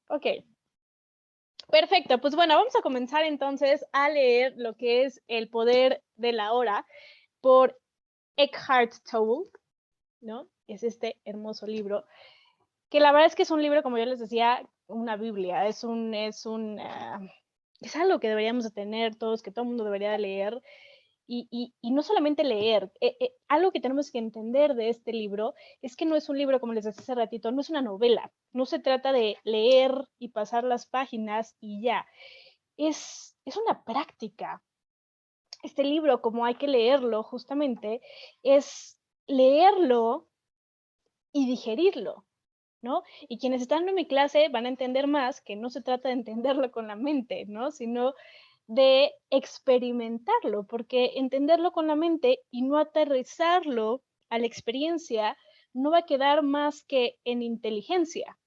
Ok, perfecto. Pues bueno, vamos a comenzar entonces a leer lo que es El poder de la hora por Eckhart Tolle, ¿no? Es este hermoso libro, que la verdad es que es un libro, como yo les decía, una Biblia, es algo que deberíamos de tener todos, que todo el mundo debería de leer, y no solamente leer, algo que tenemos que entender de este libro es que no es un libro, como les decía hace ratito, no es una novela, no se trata de leer y pasar las páginas y ya, es una práctica. Este libro, como hay que leerlo justamente, es leerlo y digerirlo, ¿no? Y quienes están en mi clase van a entender más que no se trata de entenderlo con la mente, ¿no? Sino de experimentarlo, porque entenderlo con la mente y no aterrizarlo a la experiencia no va a quedar más que en inteligencia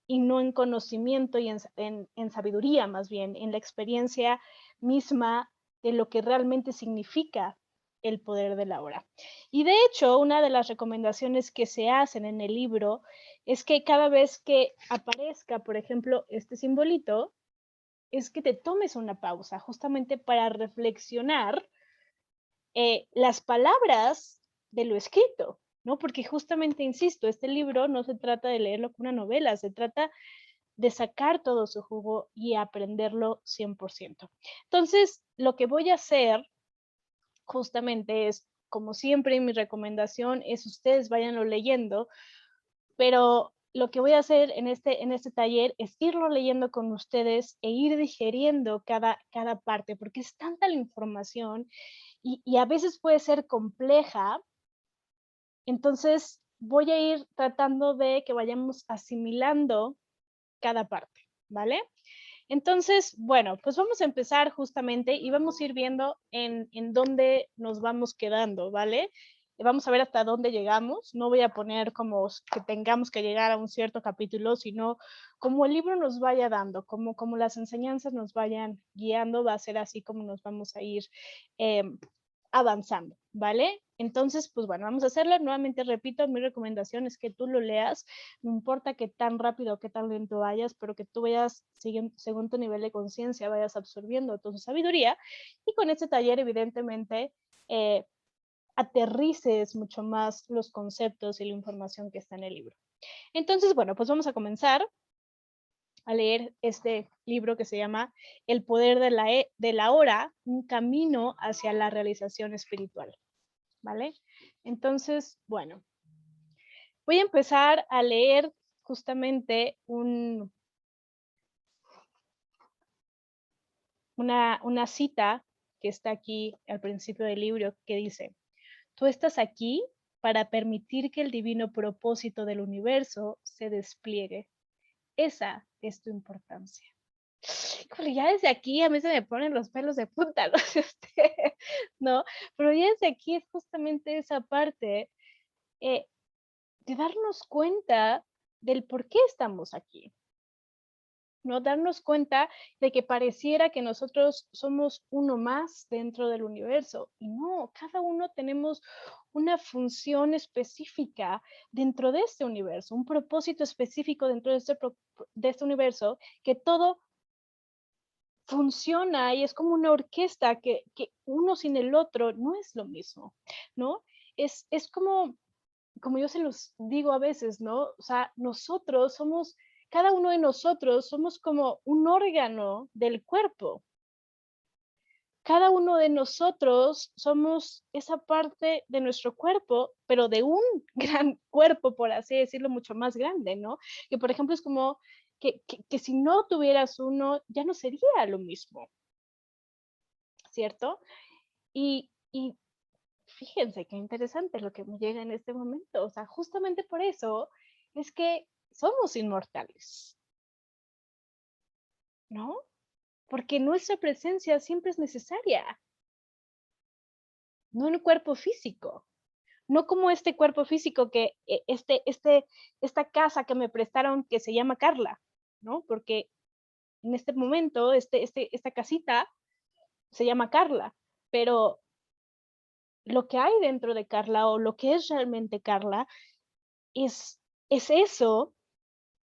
y no en conocimiento y en sabiduría, más bien, en la experiencia misma de lo que realmente significa el poder de la hora. Y de hecho, una de las recomendaciones que se hacen en el libro es que cada vez que aparezca, por ejemplo, este simbolito, es que te tomes una pausa justamente para reflexionar las palabras de lo escrito, ¿no? Porque justamente, insisto, este libro no se trata de leerlo como una novela, se trata de sacar todo su jugo y aprenderlo 100%. Entonces, lo que voy a hacer justamente es, como siempre, mi recomendación es ustedes váyanlo leyendo, pero lo que voy a hacer en este taller es irlo leyendo con ustedes e ir digeriendo cada parte, porque es tanta la información y a veces puede ser compleja, entonces voy a ir tratando de que vayamos asimilando cada parte, ¿vale? Entonces, bueno, pues vamos a empezar justamente y vamos a ir viendo en dónde nos vamos quedando, ¿vale? Vamos a ver hasta dónde llegamos. No voy a poner como que tengamos que llegar a un cierto capítulo, sino como el libro nos vaya dando, como las enseñanzas nos vayan guiando, va a ser así como nos vamos a ir eh, avanzando, ¿vale? Entonces, pues bueno, vamos a hacerlo. Nuevamente repito, mi recomendación es que tú lo leas, no importa qué tan rápido o qué tan lento vayas, pero que tú vayas, según tu nivel de conciencia, vayas absorbiendo toda su sabiduría y con este taller, evidentemente, eh, aterrices mucho más los conceptos y la información que está en el libro. Entonces, bueno, pues vamos a comenzar a leer este libro que se llama El poder de la hora, un camino hacia la realización espiritual, ¿vale? Entonces, bueno, voy a empezar a leer justamente una cita que está aquí al principio del libro que dice, tú estás aquí para permitir que el divino propósito del universo se despliegue. Esa es tu importancia. Híjole, ya desde aquí a mí se me ponen los pelos de punta, no sé usted, ¿no? Pero ya desde aquí es justamente esa parte eh, de darnos cuenta del por qué estamos aquí, ¿no? Darnos cuenta de que pareciera que nosotros somos uno más dentro del universo y no, cada uno tenemos una función específica dentro de este universo, un propósito específico dentro de este universo, que todo funciona y es como una orquesta que uno sin el otro no es lo mismo, ¿no? Es como yo se los digo a veces, ¿no? O sea, nosotros somos, cada uno de nosotros somos como un órgano del cuerpo. Cada uno de nosotros somos esa parte de nuestro cuerpo, pero de un gran cuerpo, por así decirlo, mucho más grande, ¿no? Que por ejemplo es como que si no tuvieras uno, ya no sería lo mismo, ¿cierto? Y fíjense qué interesante lo que me llega en este momento. O sea, justamente por eso es que somos inmortales, ¿no? Porque nuestra presencia siempre es necesaria, no en un cuerpo físico, no como este cuerpo físico que esta casa que me prestaron que se llama Carla, ¿no? Porque en este momento esta casita se llama Carla, pero lo que hay dentro de Carla o lo que es realmente Carla es, es eso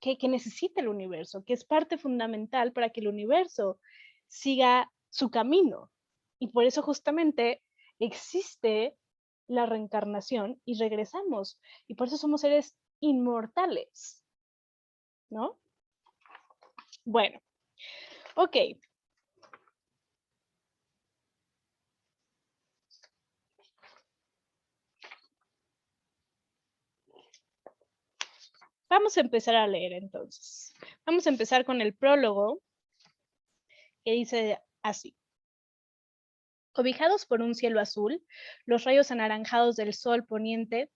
que necesita el universo, que es parte fundamental para que el universo siga su camino. Y por eso justamente existe la reencarnación y regresamos. Y por eso somos seres inmortales, ¿no? Bueno, ok. Vamos a empezar a leer entonces. Vamos a empezar con el prólogo que dice así. Cobijados por un cielo azul, los rayos anaranjados del sol poniente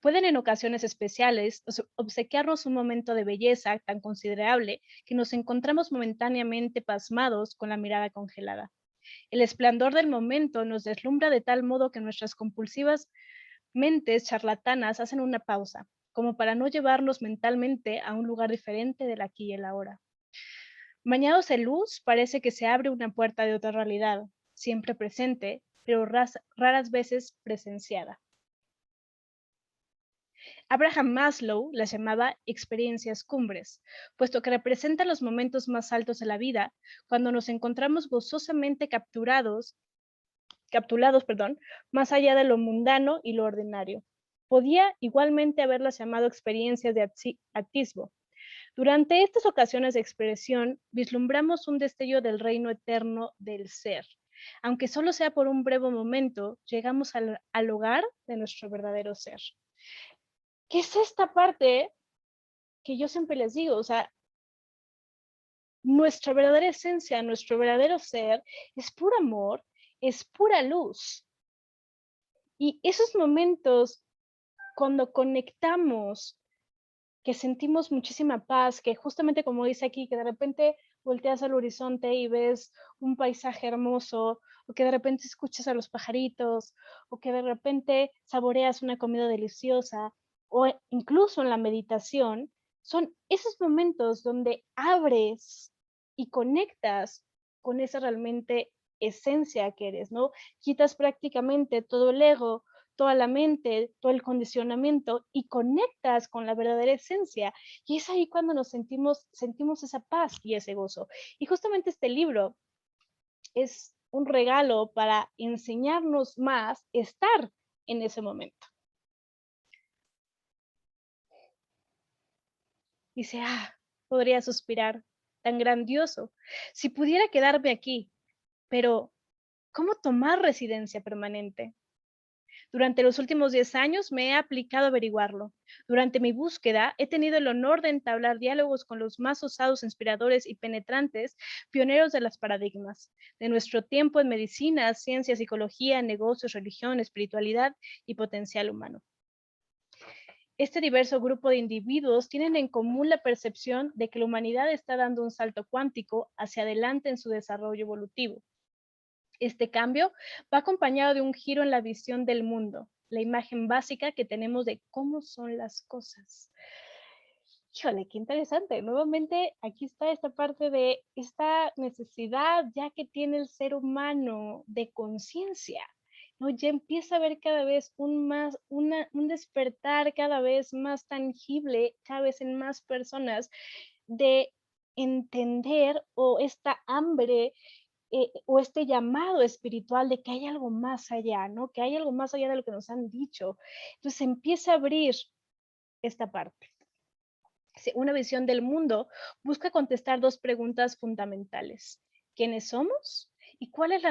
pueden en ocasiones especiales obsequiarnos un momento de belleza tan considerable que nos encontramos momentáneamente pasmados con la mirada congelada. El esplendor del momento nos deslumbra de tal modo que nuestras compulsivas mentes charlatanas hacen una pausa, como para no llevarnos mentalmente a un lugar diferente del aquí y el ahora. Bañados en luz, parece que se abre una puerta de otra realidad, siempre presente, pero raras veces presenciada. Abraham Maslow las llamaba experiencias cumbres, puesto que representan los momentos más altos de la vida, cuando nos encontramos gozosamente capturados, más allá de lo mundano y lo ordinario. Podía igualmente haberlas llamado experiencias de atisbo. Durante estas ocasiones de expresión, vislumbramos un destello del reino eterno del ser. Aunque solo sea por un breve momento, llegamos al hogar de nuestro verdadero ser. ¿Qué es esta parte que yo siempre les digo? O sea, nuestra verdadera esencia, nuestro verdadero ser es puro amor, es pura luz. Y esos momentos cuando conectamos, que sentimos muchísima paz, que justamente como dice aquí, que de repente volteas al horizonte y ves un paisaje hermoso, o que de repente escuchas a los pajaritos, o que de repente saboreas una comida deliciosa, o incluso en la meditación, son esos momentos donde abres y conectas con esa realmente esencia que eres, ¿no? Quitas prácticamente todo el ego, toda la mente, todo el condicionamiento y conectas con la verdadera esencia. Y es ahí cuando nos sentimos esa paz y ese gozo. Y justamente este libro es un regalo para enseñarnos más estar en ese momento. Dice, podría suspirar, tan grandioso, si pudiera quedarme aquí, pero ¿cómo tomar residencia permanente? Durante los últimos 10 años me he aplicado a averiguarlo. Durante mi búsqueda he tenido el honor de entablar diálogos con los más osados, inspiradores y penetrantes pioneros de las paradigmas de nuestro tiempo en medicina, ciencia, psicología, negocios, religión, espiritualidad y potencial humano. Este diverso grupo de individuos tienen en común la percepción de que la humanidad está dando un salto cuántico hacia adelante en su desarrollo evolutivo. Este cambio va acompañado de un giro en la visión del mundo, la imagen básica que tenemos de cómo son las cosas. Híjole, qué interesante. Nuevamente, aquí está esta parte de esta necesidad ya que tiene el ser humano de conciencia, ¿no? Ya empieza a haber cada vez un despertar cada vez más tangible, cada vez en más personas, de entender o esta hambre o este llamado espiritual de que hay algo más allá, ¿no? Que hay algo más allá de lo que nos han dicho. Entonces empieza a abrir esta parte. Una visión del mundo busca contestar dos preguntas fundamentales. ¿Quiénes somos? ¿Y cuál es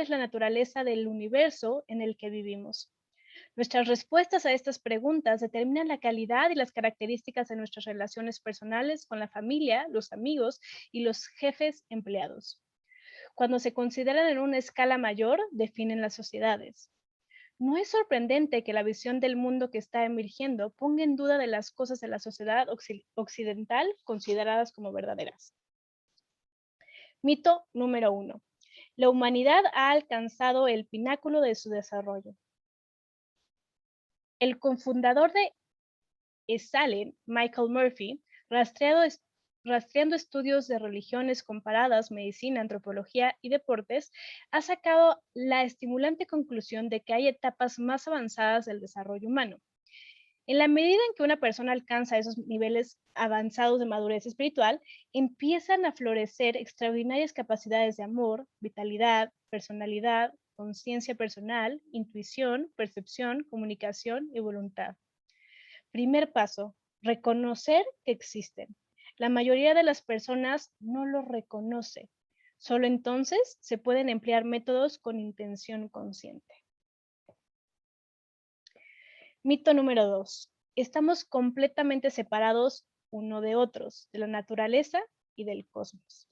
la naturaleza del universo en el que vivimos? Nuestras respuestas a estas preguntas determinan la calidad y las características de nuestras relaciones personales con la familia, los amigos y los jefes empleados. Cuando se consideran en una escala mayor, definen las sociedades. No es sorprendente que la visión del mundo que está emergiendo ponga en duda de las cosas de la sociedad occidental consideradas como verdaderas. Mito número 1. La humanidad ha alcanzado el pináculo de su desarrollo. El cofundador de Esalen, Michael Murphy, rastreando estudios de religiones comparadas, medicina, antropología y deportes, ha sacado la estimulante conclusión de que hay etapas más avanzadas del desarrollo humano. En la medida en que una persona alcanza esos niveles avanzados de madurez espiritual, empiezan a florecer extraordinarias capacidades de amor, vitalidad, personalidad, conciencia personal, intuición, percepción, comunicación y voluntad. Primer paso, reconocer que existen. La mayoría de las personas no lo reconoce. Solo entonces se pueden emplear métodos con intención consciente. Mito número 2. Estamos completamente separados uno de otros, de la naturaleza y del cosmos.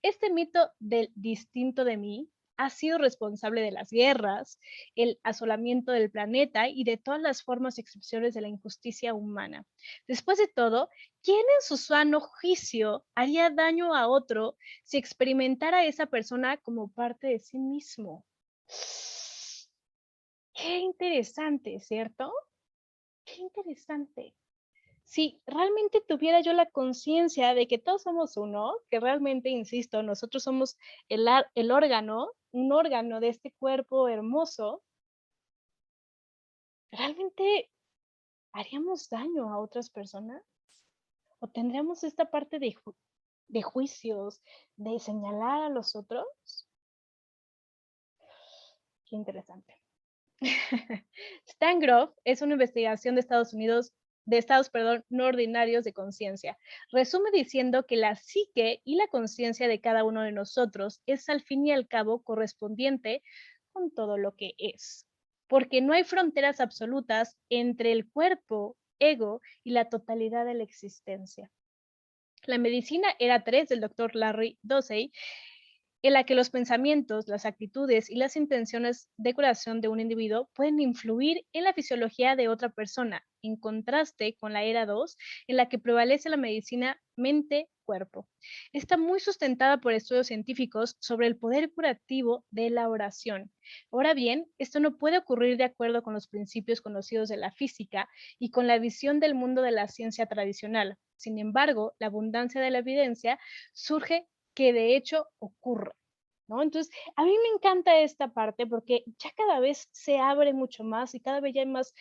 Este mito del distinto de mí ha sido responsable de las guerras, el asolamiento del planeta y de todas las formas y excepciones de la injusticia humana. Después de todo, ¿quién en su sano juicio haría daño a otro si experimentara a esa persona como parte de sí mismo? Qué interesante, ¿cierto? Qué interesante. Si realmente tuviera yo la conciencia de que todos somos uno, que realmente, insisto, nosotros somos el órgano, un órgano de este cuerpo hermoso, ¿realmente haríamos daño a otras personas? ¿O tendríamos esta parte de juicios, de señalar a los otros? Qué interesante. Stan Grof es una investigación de estados, perdón, no ordinarios de conciencia. Resume diciendo que la psique y la conciencia de cada uno de nosotros es al fin y al cabo correspondiente con todo lo que es. Porque no hay fronteras absolutas entre el cuerpo, ego y la totalidad de la existencia. La medicina era 3 del doctor Larry Dossey, en la que los pensamientos, las actitudes y las intenciones de curación de un individuo pueden influir en la fisiología de otra persona, en contraste con la era 2, en la que prevalece la medicina mente-cuerpo. Está muy sustentada por estudios científicos sobre el poder curativo de la oración. Ahora bien, esto no puede ocurrir de acuerdo con los principios conocidos de la física y con la visión del mundo de la ciencia tradicional. Sin embargo, la abundancia de la evidencia surge que de hecho ocurre, ¿no? Entonces, a mí me encanta esta parte porque ya cada vez se abre mucho más y cada vez ya hay más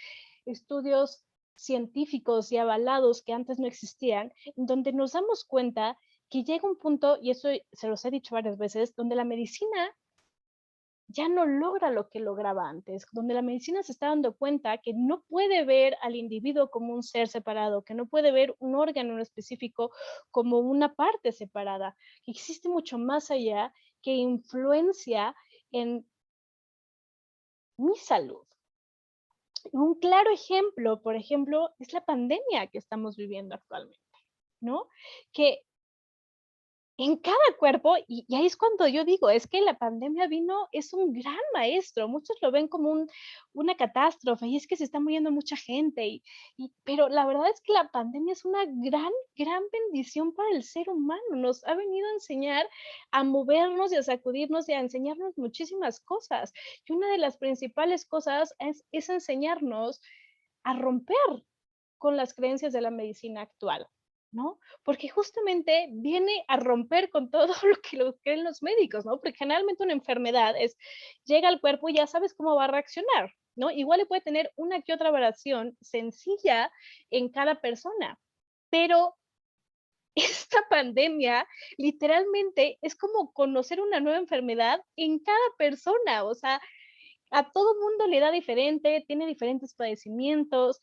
estudios científicos y avalados que antes no existían, donde nos damos cuenta que llega un punto, y eso se los he dicho varias veces, donde la medicina ya no logra lo que lograba antes, donde la medicina se está dando cuenta que no puede ver al individuo como un ser separado, que no puede ver un órgano en específico como una parte separada, que existe mucho más allá que influencia en mi salud. Un claro ejemplo, por ejemplo, es la pandemia que estamos viviendo actualmente, ¿no? Que en cada cuerpo, y ahí es cuando yo digo, es que la pandemia vino, es un gran maestro, muchos lo ven como una catástrofe, y es que se está muriendo mucha gente, pero la verdad es que la pandemia es una gran, gran bendición para el ser humano, nos ha venido a enseñar a movernos y a sacudirnos y a enseñarnos muchísimas cosas, y una de las principales cosas es enseñarnos a romper con las creencias de la medicina actual, ¿no? Porque justamente viene a romper con todo lo que creen los médicos, ¿no? Porque generalmente una enfermedad llega al cuerpo y ya sabes cómo va a reaccionar, ¿no? Igual le puede tener una que otra variación sencilla en cada persona, pero esta pandemia literalmente es como conocer una nueva enfermedad en cada persona, o sea, a todo mundo le da diferente, tiene diferentes padecimientos,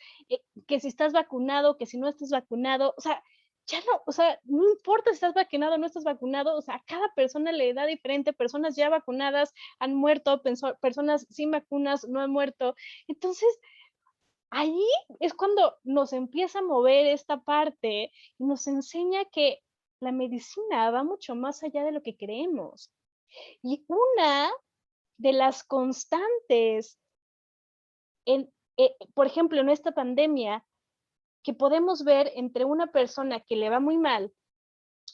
que si estás vacunado, que si no estás vacunado, o sea, ya no, o sea, no importa si estás vacunado o no estás vacunado, o sea, a cada persona le da diferente, personas ya vacunadas han muerto, personas sin vacunas no han muerto. Entonces, ahí es cuando nos empieza a mover esta parte y nos enseña que la medicina va mucho más allá de lo que creemos. Y una de las constantes por ejemplo, en esta pandemia, que podemos ver entre una persona que le va muy mal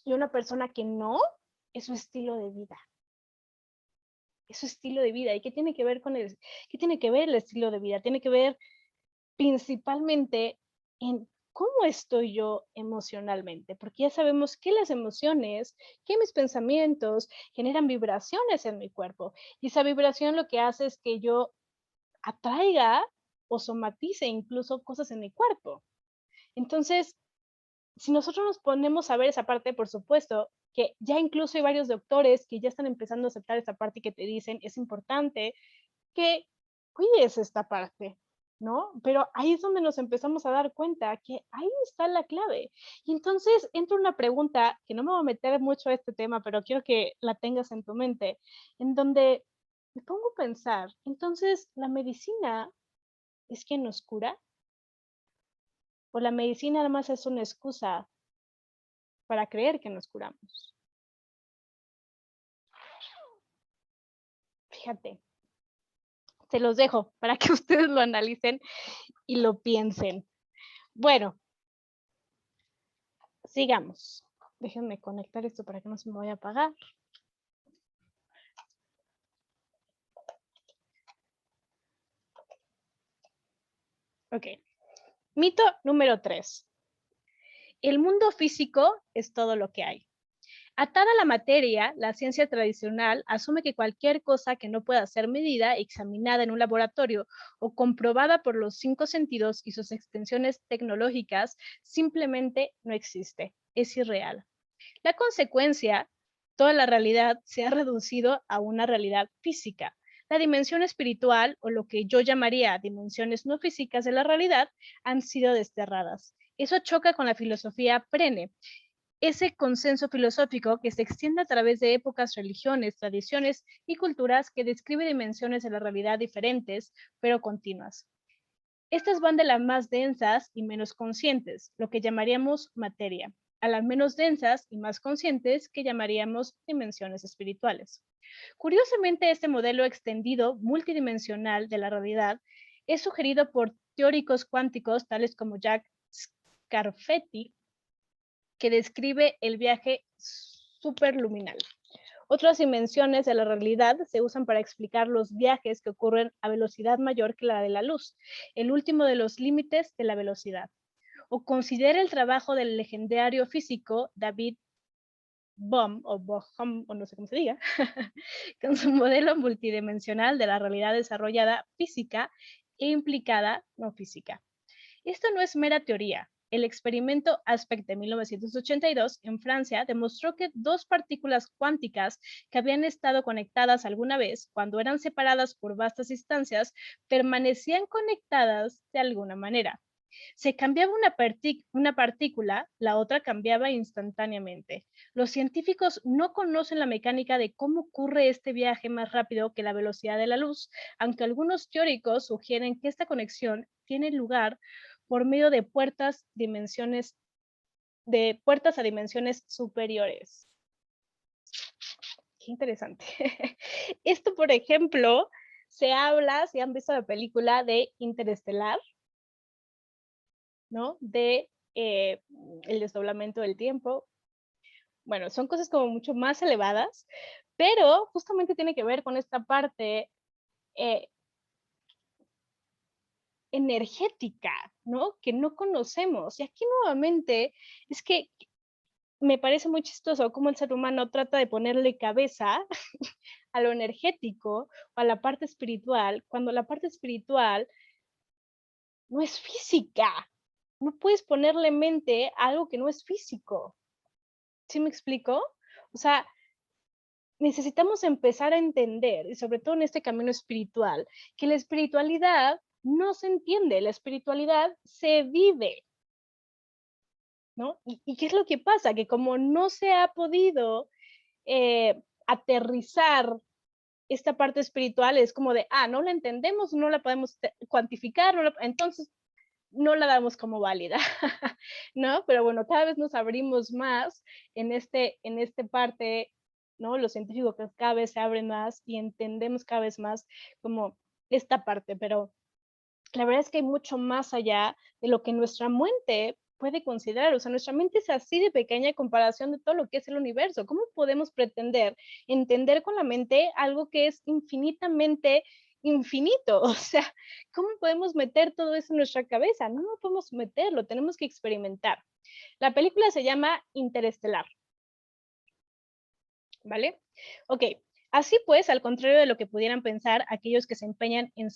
y una persona que no, es su estilo de vida. Es su estilo de vida. ¿Y qué tiene que ver qué tiene que ver el estilo de vida? Tiene que ver principalmente en cómo estoy yo emocionalmente, porque ya sabemos que las emociones, que mis pensamientos generan vibraciones en mi cuerpo y esa vibración lo que hace es que yo atraiga o somatice incluso cosas en mi cuerpo. Entonces, si nosotros nos ponemos a ver esa parte, por supuesto, que ya incluso hay varios doctores que ya están empezando a aceptar esta parte y que te dicen, es importante que cuides esta parte, ¿no? Pero ahí es donde nos empezamos a dar cuenta que ahí está la clave. Y entonces entra una pregunta, que no me voy a meter mucho a este tema, pero quiero que la tengas en tu mente, en donde me pongo a pensar, entonces, ¿la medicina es quien nos cura? ¿O la medicina nada más es una excusa para creer que nos curamos? Fíjate, se los dejo para que ustedes lo analicen y lo piensen. Bueno, sigamos. Déjenme conectar esto para que no se me vaya a apagar. Ok. Mito número 3. El mundo físico es todo lo que hay. Atada a la materia, la ciencia tradicional asume que cualquier cosa que no pueda ser medida, examinada en un laboratorio o comprobada por los 5 sentidos y sus extensiones tecnológicas simplemente no existe, es irreal. La consecuencia, toda la realidad se ha reducido a una realidad física. La dimensión espiritual, o lo que yo llamaría dimensiones no físicas de la realidad, han sido desterradas. Eso choca con la filosofía perenne, ese consenso filosófico que se extiende a través de épocas, religiones, tradiciones y culturas que describe dimensiones de la realidad diferentes, pero continuas. Estas van de las más densas y menos conscientes, lo que llamaríamos materia, a las menos densas y más conscientes, que llamaríamos dimensiones espirituales. Curiosamente, este modelo extendido multidimensional de la realidad es sugerido por teóricos cuánticos tales como Jack Scarfetti, que describe el viaje superluminal. Otras dimensiones de la realidad se usan para explicar los viajes que ocurren a velocidad mayor que la de la luz, el último de los límites de la velocidad. O considera el trabajo del legendario físico David Bohm, o no sé cómo se diga, con su modelo multidimensional de la realidad desarrollada física e implicada no física. Esto no es mera teoría. El experimento Aspect de 1982 en Francia demostró que dos partículas cuánticas que habían estado conectadas alguna vez, cuando eran separadas por vastas distancias, permanecían conectadas de alguna manera. Se cambiaba una partícula, la otra cambiaba instantáneamente. Los científicos no conocen la mecánica de cómo ocurre este viaje más rápido que la velocidad de la luz, aunque algunos teóricos sugieren que esta conexión tiene lugar por medio de puertas a dimensiones superiores. Qué interesante. Esto, por ejemplo, se habla, si han visto la película de Interestelar, ¿no? De el desdoblamiento del tiempo. Bueno, son cosas como mucho más elevadas, pero justamente tiene que ver con esta parte energética, ¿no? Que no conocemos. Y aquí nuevamente es que me parece muy chistoso cómo el ser humano trata de ponerle cabeza a lo energético o a la parte espiritual, cuando la parte espiritual no es física. No puedes ponerle mente a algo que no es físico. ¿Sí me explico? O sea, necesitamos empezar a entender, y sobre todo en este camino espiritual, que la espiritualidad no se entiende, la espiritualidad se vive, ¿no? ¿Y qué es lo que pasa? Que como no se ha podido aterrizar esta parte espiritual, es como de, no la entendemos, no la podemos cuantificar, entonces no la damos como válida, ¿no? Pero bueno, cada vez nos abrimos más en este parte, ¿no? Los científicos cada vez se abren más y entendemos cada vez más como esta parte, pero la verdad es que hay mucho más allá de lo que nuestra mente puede considerar. O sea, nuestra mente es así de pequeña en comparación de todo lo que es el universo. ¿Cómo podemos pretender entender con la mente algo que es infinitamente infinito? O sea, ¿cómo podemos meter todo eso en nuestra cabeza? No podemos meterlo, tenemos que experimentar. La película se llama Interestelar, ¿vale? Ok, Así pues, al contrario de lo que pudieran pensar aquellos que se empeñan en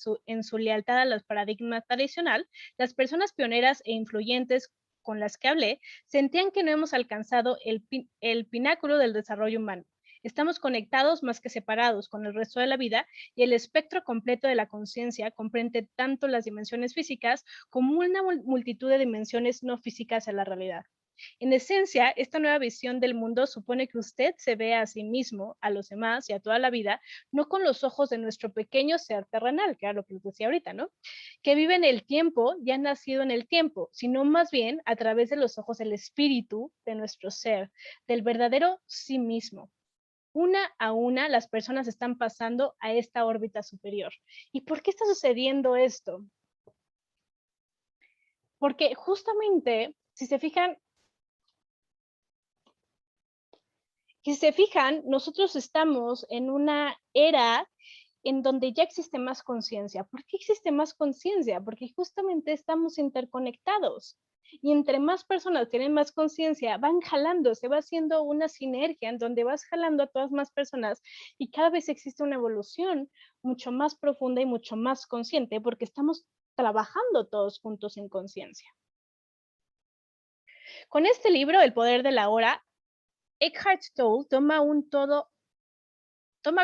su lealtad a los paradigmas tradicional, las personas pioneras e influyentes con las que hablé sentían que no hemos alcanzado el pináculo del desarrollo humano. Estamos conectados más que separados con el resto de la vida y el espectro completo de la conciencia comprende tanto las dimensiones físicas como una multitud de dimensiones no físicas en la realidad. En esencia, esta nueva visión del mundo supone que usted se ve a sí mismo, a los demás y a toda la vida, no con los ojos de nuestro pequeño ser terrenal, que era lo que les decía ahorita, ¿no? Que vive en el tiempo y ha nacido en el tiempo, sino más bien a través de los ojos del espíritu de nuestro ser, del verdadero sí mismo. Una a una, las personas están pasando a esta órbita superior. ¿Y por qué está sucediendo esto? Porque justamente, si se fijan, nosotros estamos en una era en donde ya existe más conciencia. ¿Por qué existe más conciencia? Porque justamente estamos interconectados. Y entre más personas tienen más conciencia, van jalando, se va haciendo una sinergia en donde vas jalando a todas más personas y cada vez existe una evolución mucho más profunda y mucho más consciente porque estamos trabajando todos juntos en conciencia. Con este libro, El poder de la hora, Eckhart Tolle toma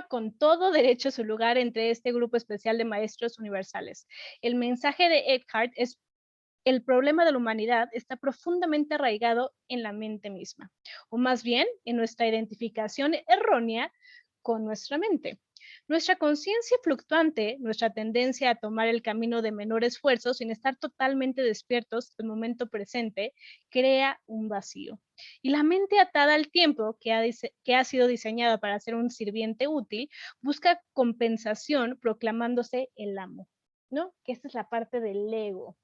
con todo derecho su lugar entre este grupo especial de maestros universales. El mensaje de Eckhart es: el problema de la humanidad está profundamente arraigado en la mente misma, o más bien en nuestra identificación errónea con nuestra mente. Nuestra conciencia fluctuante, nuestra tendencia a tomar el camino de menor esfuerzo sin estar totalmente despiertos el momento presente, crea un vacío. Y la mente atada al tiempo, que ha sido diseñada para ser un sirviente útil, busca compensación proclamándose el amo, ¿no? Que esta es la parte del ego.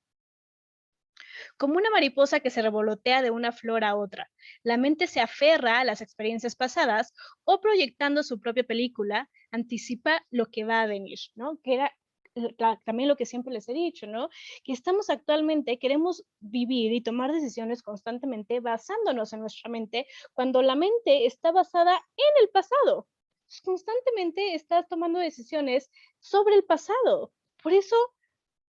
Como una mariposa que se revolotea de una flor a otra, la mente se aferra a las experiencias pasadas o, proyectando su propia película, anticipa lo que va a venir, ¿no? Que era también lo que siempre les he dicho, ¿no? Que estamos actualmente, queremos vivir y tomar decisiones constantemente basándonos en nuestra mente, cuando la mente está basada en el pasado. Constantemente estás tomando decisiones sobre el pasado. Por eso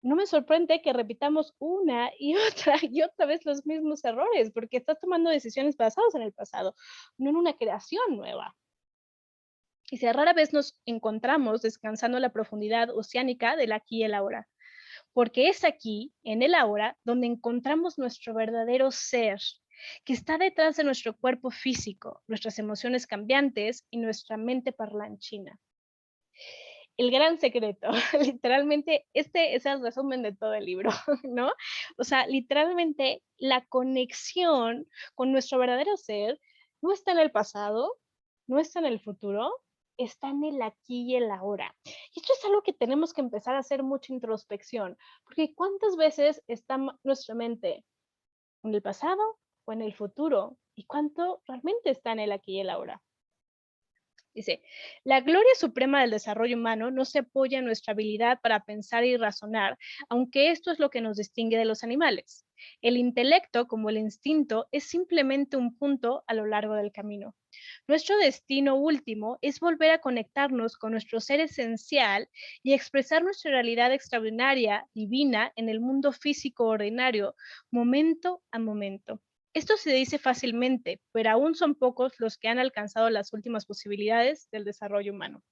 no me sorprende que repitamos una y otra vez los mismos errores, porque estás tomando decisiones basadas en el pasado, no en una creación nueva. Y si rara vez nos encontramos descansando en la profundidad oceánica del aquí y el ahora, porque es aquí, en el ahora, donde encontramos nuestro verdadero ser, que está detrás de nuestro cuerpo físico, nuestras emociones cambiantes y nuestra mente parlanchina. El gran secreto, literalmente, este es el resumen de todo el libro, ¿no? O sea, literalmente la conexión con nuestro verdadero ser no está en el pasado, no está en el futuro, está en el aquí y el ahora. Y esto es algo que tenemos que empezar a hacer mucha introspección, porque ¿cuántas veces está nuestra mente en el pasado o en el futuro? ¿Y cuánto realmente está en el aquí y el ahora? Dice, la gloria suprema del desarrollo humano no se apoya en nuestra habilidad para pensar y razonar, aunque esto es lo que nos distingue de los animales. El intelecto, como el instinto, es simplemente un punto a lo largo del camino. Nuestro destino último es volver a conectarnos con nuestro ser esencial y expresar nuestra realidad extraordinaria, divina, en el mundo físico ordinario, momento a momento. Esto se dice fácilmente, pero aún son pocos los que han alcanzado las últimas posibilidades del desarrollo humano.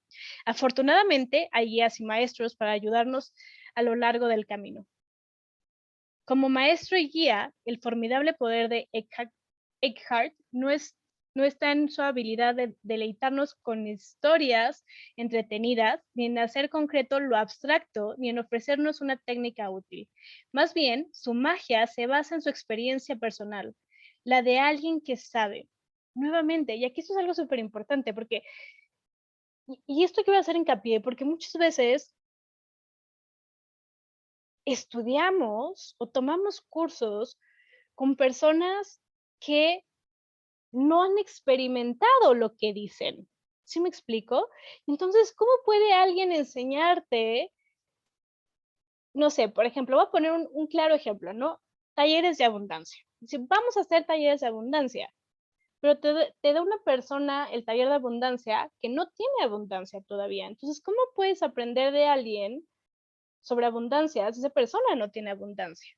Afortunadamente, hay guías y maestros para ayudarnos a lo largo del camino. Como maestro y guía, el formidable poder de Eckhart no está en su habilidad de deleitarnos con historias entretenidas, ni en hacer concreto lo abstracto, ni en ofrecernos una técnica útil. Más bien, su magia se basa en su experiencia personal, la de alguien que sabe. Nuevamente, y aquí esto es algo súper importante, porque, y esto que voy a hacer hincapié, porque muchas veces estudiamos o tomamos cursos con personas que no han experimentado lo que dicen. ¿Sí me explico? Entonces, ¿cómo puede alguien enseñarte? No sé, por ejemplo, voy a poner un claro ejemplo, ¿no? Talleres de abundancia. Si vamos a hacer talleres de abundancia, pero te da una persona el taller de abundancia que no tiene abundancia todavía. Entonces, ¿cómo puedes aprender de alguien sobre abundancia si esa persona no tiene abundancia?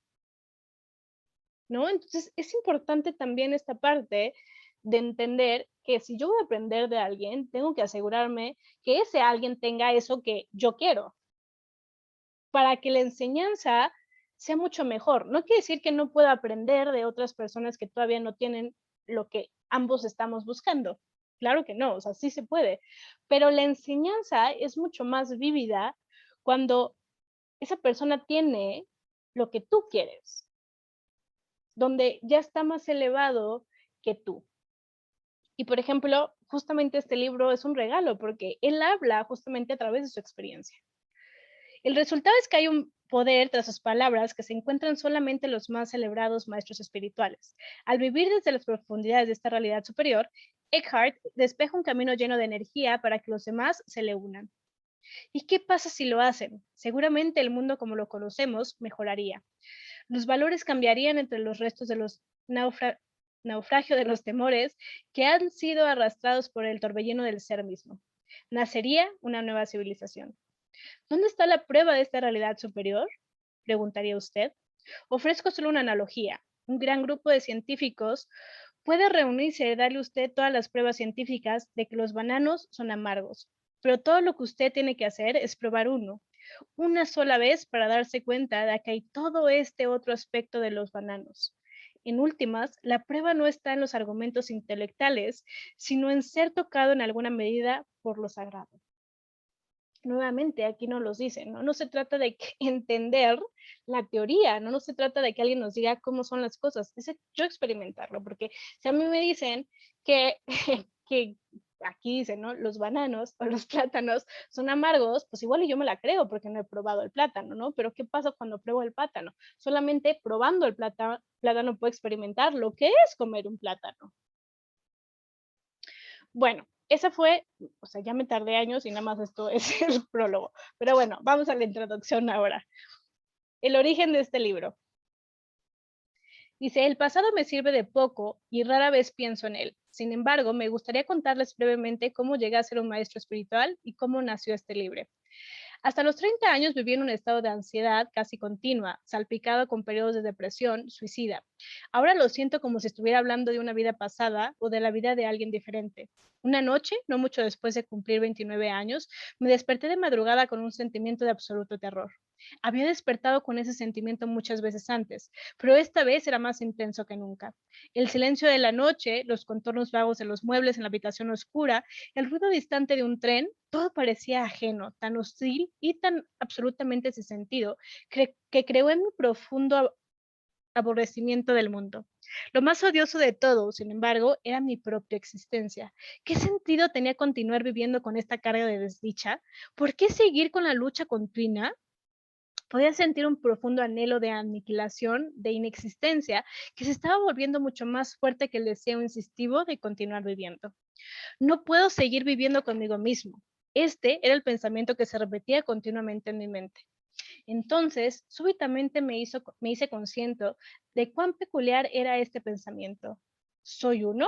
¿No? Entonces, es importante también esta parte de entender que si yo voy a aprender de alguien, tengo que asegurarme que ese alguien tenga eso que yo quiero, para que la enseñanza sea mucho mejor. No quiere decir que no pueda aprender de otras personas que todavía no tienen lo que ambos estamos buscando. Claro que no, o sea, sí se puede, pero la enseñanza es mucho más vívida cuando esa persona tiene lo que tú quieres, donde ya está más elevado que tú. Y por ejemplo, justamente este libro es un regalo porque él habla justamente a través de su experiencia. El resultado es que hay un poder tras sus palabras que se encuentran solamente los más celebrados maestros espirituales. Al vivir desde las profundidades de esta realidad superior, Eckhart despeja un camino lleno de energía para que los demás se le unan. ¿Y qué pasa si lo hacen? Seguramente el mundo como lo conocemos mejoraría. Los valores cambiarían entre los restos de los naufragio de los temores que han sido arrastrados por el torbellino del ser mismo. Nacería una nueva civilización. ¿Dónde está la prueba de esta realidad superior? Preguntaría usted. Ofrezco solo una analogía. Un gran grupo de científicos puede reunirse y darle a usted todas las pruebas científicas de que los bananos son amargos, pero todo lo que usted tiene que hacer es probar uno, una sola vez para darse cuenta de que hay todo este otro aspecto de los bananos. En últimas, la prueba no está en los argumentos intelectuales, sino en ser tocado en alguna medida por lo sagrado. Nuevamente, aquí nos los dicen, ¿no? No se trata de entender la teoría, ¿no? No se trata de que alguien nos diga cómo son las cosas, es yo experimentarlo, porque si a mí me dicen que, que aquí dicen, ¿no? Los bananos o los plátanos son amargos, pues igual y yo me la creo porque no he probado el plátano, ¿no? Pero ¿qué pasa cuando pruebo el plátano? Solamente probando el plátano puedo experimentar lo que es comer un plátano. Bueno, esa fue, o sea, ya me tardé años y nada más esto es el prólogo. Pero bueno, vamos a la introducción ahora. El origen de este libro. Dice, el pasado me sirve de poco y rara vez pienso en él. Sin embargo, me gustaría contarles brevemente cómo llegué a ser un maestro espiritual y cómo nació este libro. Hasta los 30 años viví en un estado de ansiedad casi continua, salpicado con periodos de depresión, suicida. Ahora lo siento como si estuviera hablando de una vida pasada o de la vida de alguien diferente. Una noche, no mucho después de cumplir 29 años, me desperté de madrugada con un sentimiento de absoluto terror. Había despertado con ese sentimiento muchas veces antes, pero esta vez era más intenso que nunca. El silencio de la noche, los contornos vagos de los muebles en la habitación oscura, el ruido distante de un tren, todo parecía ajeno, tan hostil y tan absolutamente sin sentido, que creó en mi profundo aborrecimiento del mundo. Lo más odioso de todo, sin embargo, era mi propia existencia. ¿Qué sentido tenía continuar viviendo con esta carga de desdicha? ¿Por qué seguir con la lucha continua? Podía sentir un profundo anhelo de aniquilación, de inexistencia, que se estaba volviendo mucho más fuerte que el deseo insistivo de continuar viviendo. No puedo seguir viviendo conmigo mismo. Este era el pensamiento que se repetía continuamente en mi mente. Entonces, súbitamente me hice consciente de cuán peculiar era este pensamiento. ¿Soy uno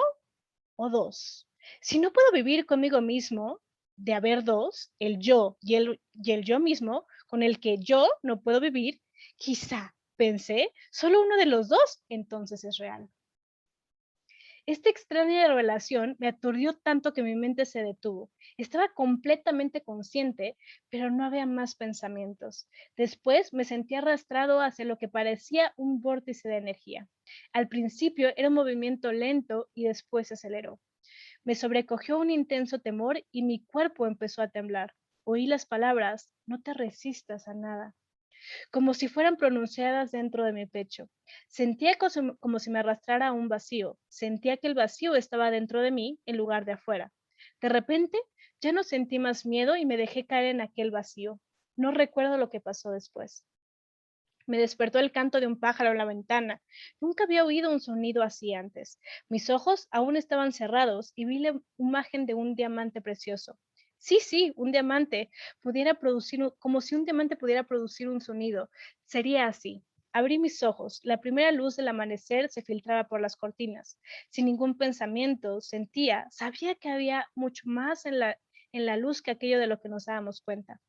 o dos? Si no puedo vivir conmigo mismo, de haber dos, el yo y el yo mismo, con el que yo no puedo vivir, quizá, pensé, solo uno de los dos entonces es real. Esta extraña revelación me aturdió tanto que mi mente se detuvo. Estaba completamente consciente, pero no había más pensamientos. Después me sentí arrastrado hacia lo que parecía un vórtice de energía. Al principio era un movimiento lento y después se aceleró. Me sobrecogió un intenso temor y mi cuerpo empezó a temblar. Oí las palabras, no te resistas a nada, como si fueran pronunciadas dentro de mi pecho. Sentía como si me arrastrara a un vacío. Sentía que el vacío estaba dentro de mí en lugar de afuera. De repente, ya no sentí más miedo y me dejé caer en aquel vacío. No recuerdo lo que pasó después. Me despertó el canto de un pájaro en la ventana. Nunca había oído un sonido así antes. Mis ojos aún estaban cerrados y vi la imagen de un diamante precioso. Sí, un diamante pudiera producir, como si un diamante pudiera producir un sonido. Sería así. Abrí mis ojos. La primera luz del amanecer se filtraba por las cortinas. Sin ningún pensamiento, sabía que había mucho más en la luz que aquello de lo que nos dábamos cuenta.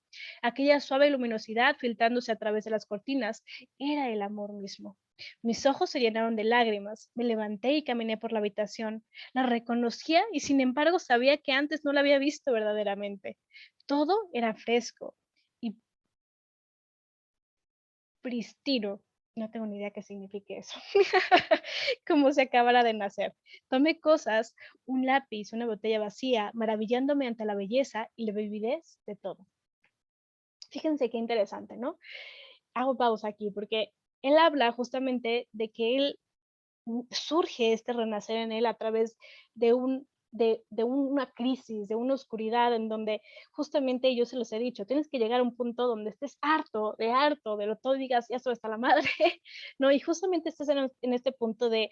Aquella suave luminosidad filtrándose a través de las cortinas era el amor mismo. Mis ojos se llenaron de lágrimas. Me levanté y caminé por la habitación. La reconocía y sin embargo sabía que antes no la había visto verdaderamente. Todo era fresco y pristino. No tengo ni idea qué signifique eso. Como si acabara de nacer. Tomé cosas, un lápiz, una botella vacía, maravillándome ante la belleza y la vividez de todo. Fíjense qué interesante, ¿no? Hago pausa aquí porque él habla justamente de que surge este renacer en él a través de de una crisis, de una oscuridad en donde justamente yo se los he dicho, tienes que llegar a un punto donde estés harto de lo todo y digas, ya estoy hasta la madre, ¿no? Y justamente estás en este punto de,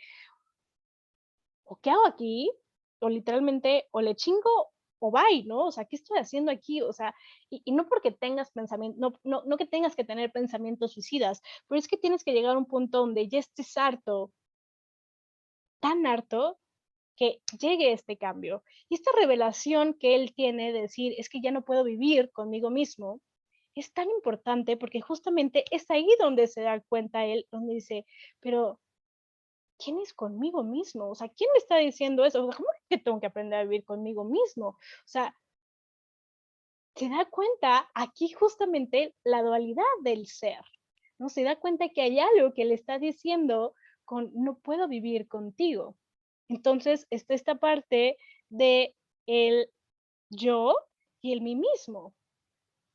¿o qué hago aquí? O literalmente, o le chingo o bye, ¿no? O sea, ¿qué estoy haciendo aquí? O sea, y no porque tengas pensamiento, no que tengas que tener pensamientos suicidas, pero es que tienes que llegar a un punto donde ya estés harto, tan harto, que llegue este cambio. Y esta revelación que él tiene de decir, es que ya no puedo vivir conmigo mismo, es tan importante porque justamente es ahí donde se da cuenta él, donde dice, pero ¿quién es conmigo mismo? O sea, ¿quién me está diciendo eso? O sea, ¿cómo que tengo que aprender a vivir conmigo mismo? O sea, se da cuenta aquí justamente la dualidad del ser, ¿no? Se da cuenta que hay algo que le está diciendo con no puedo vivir contigo. Entonces está esta parte de el yo y el mí mismo.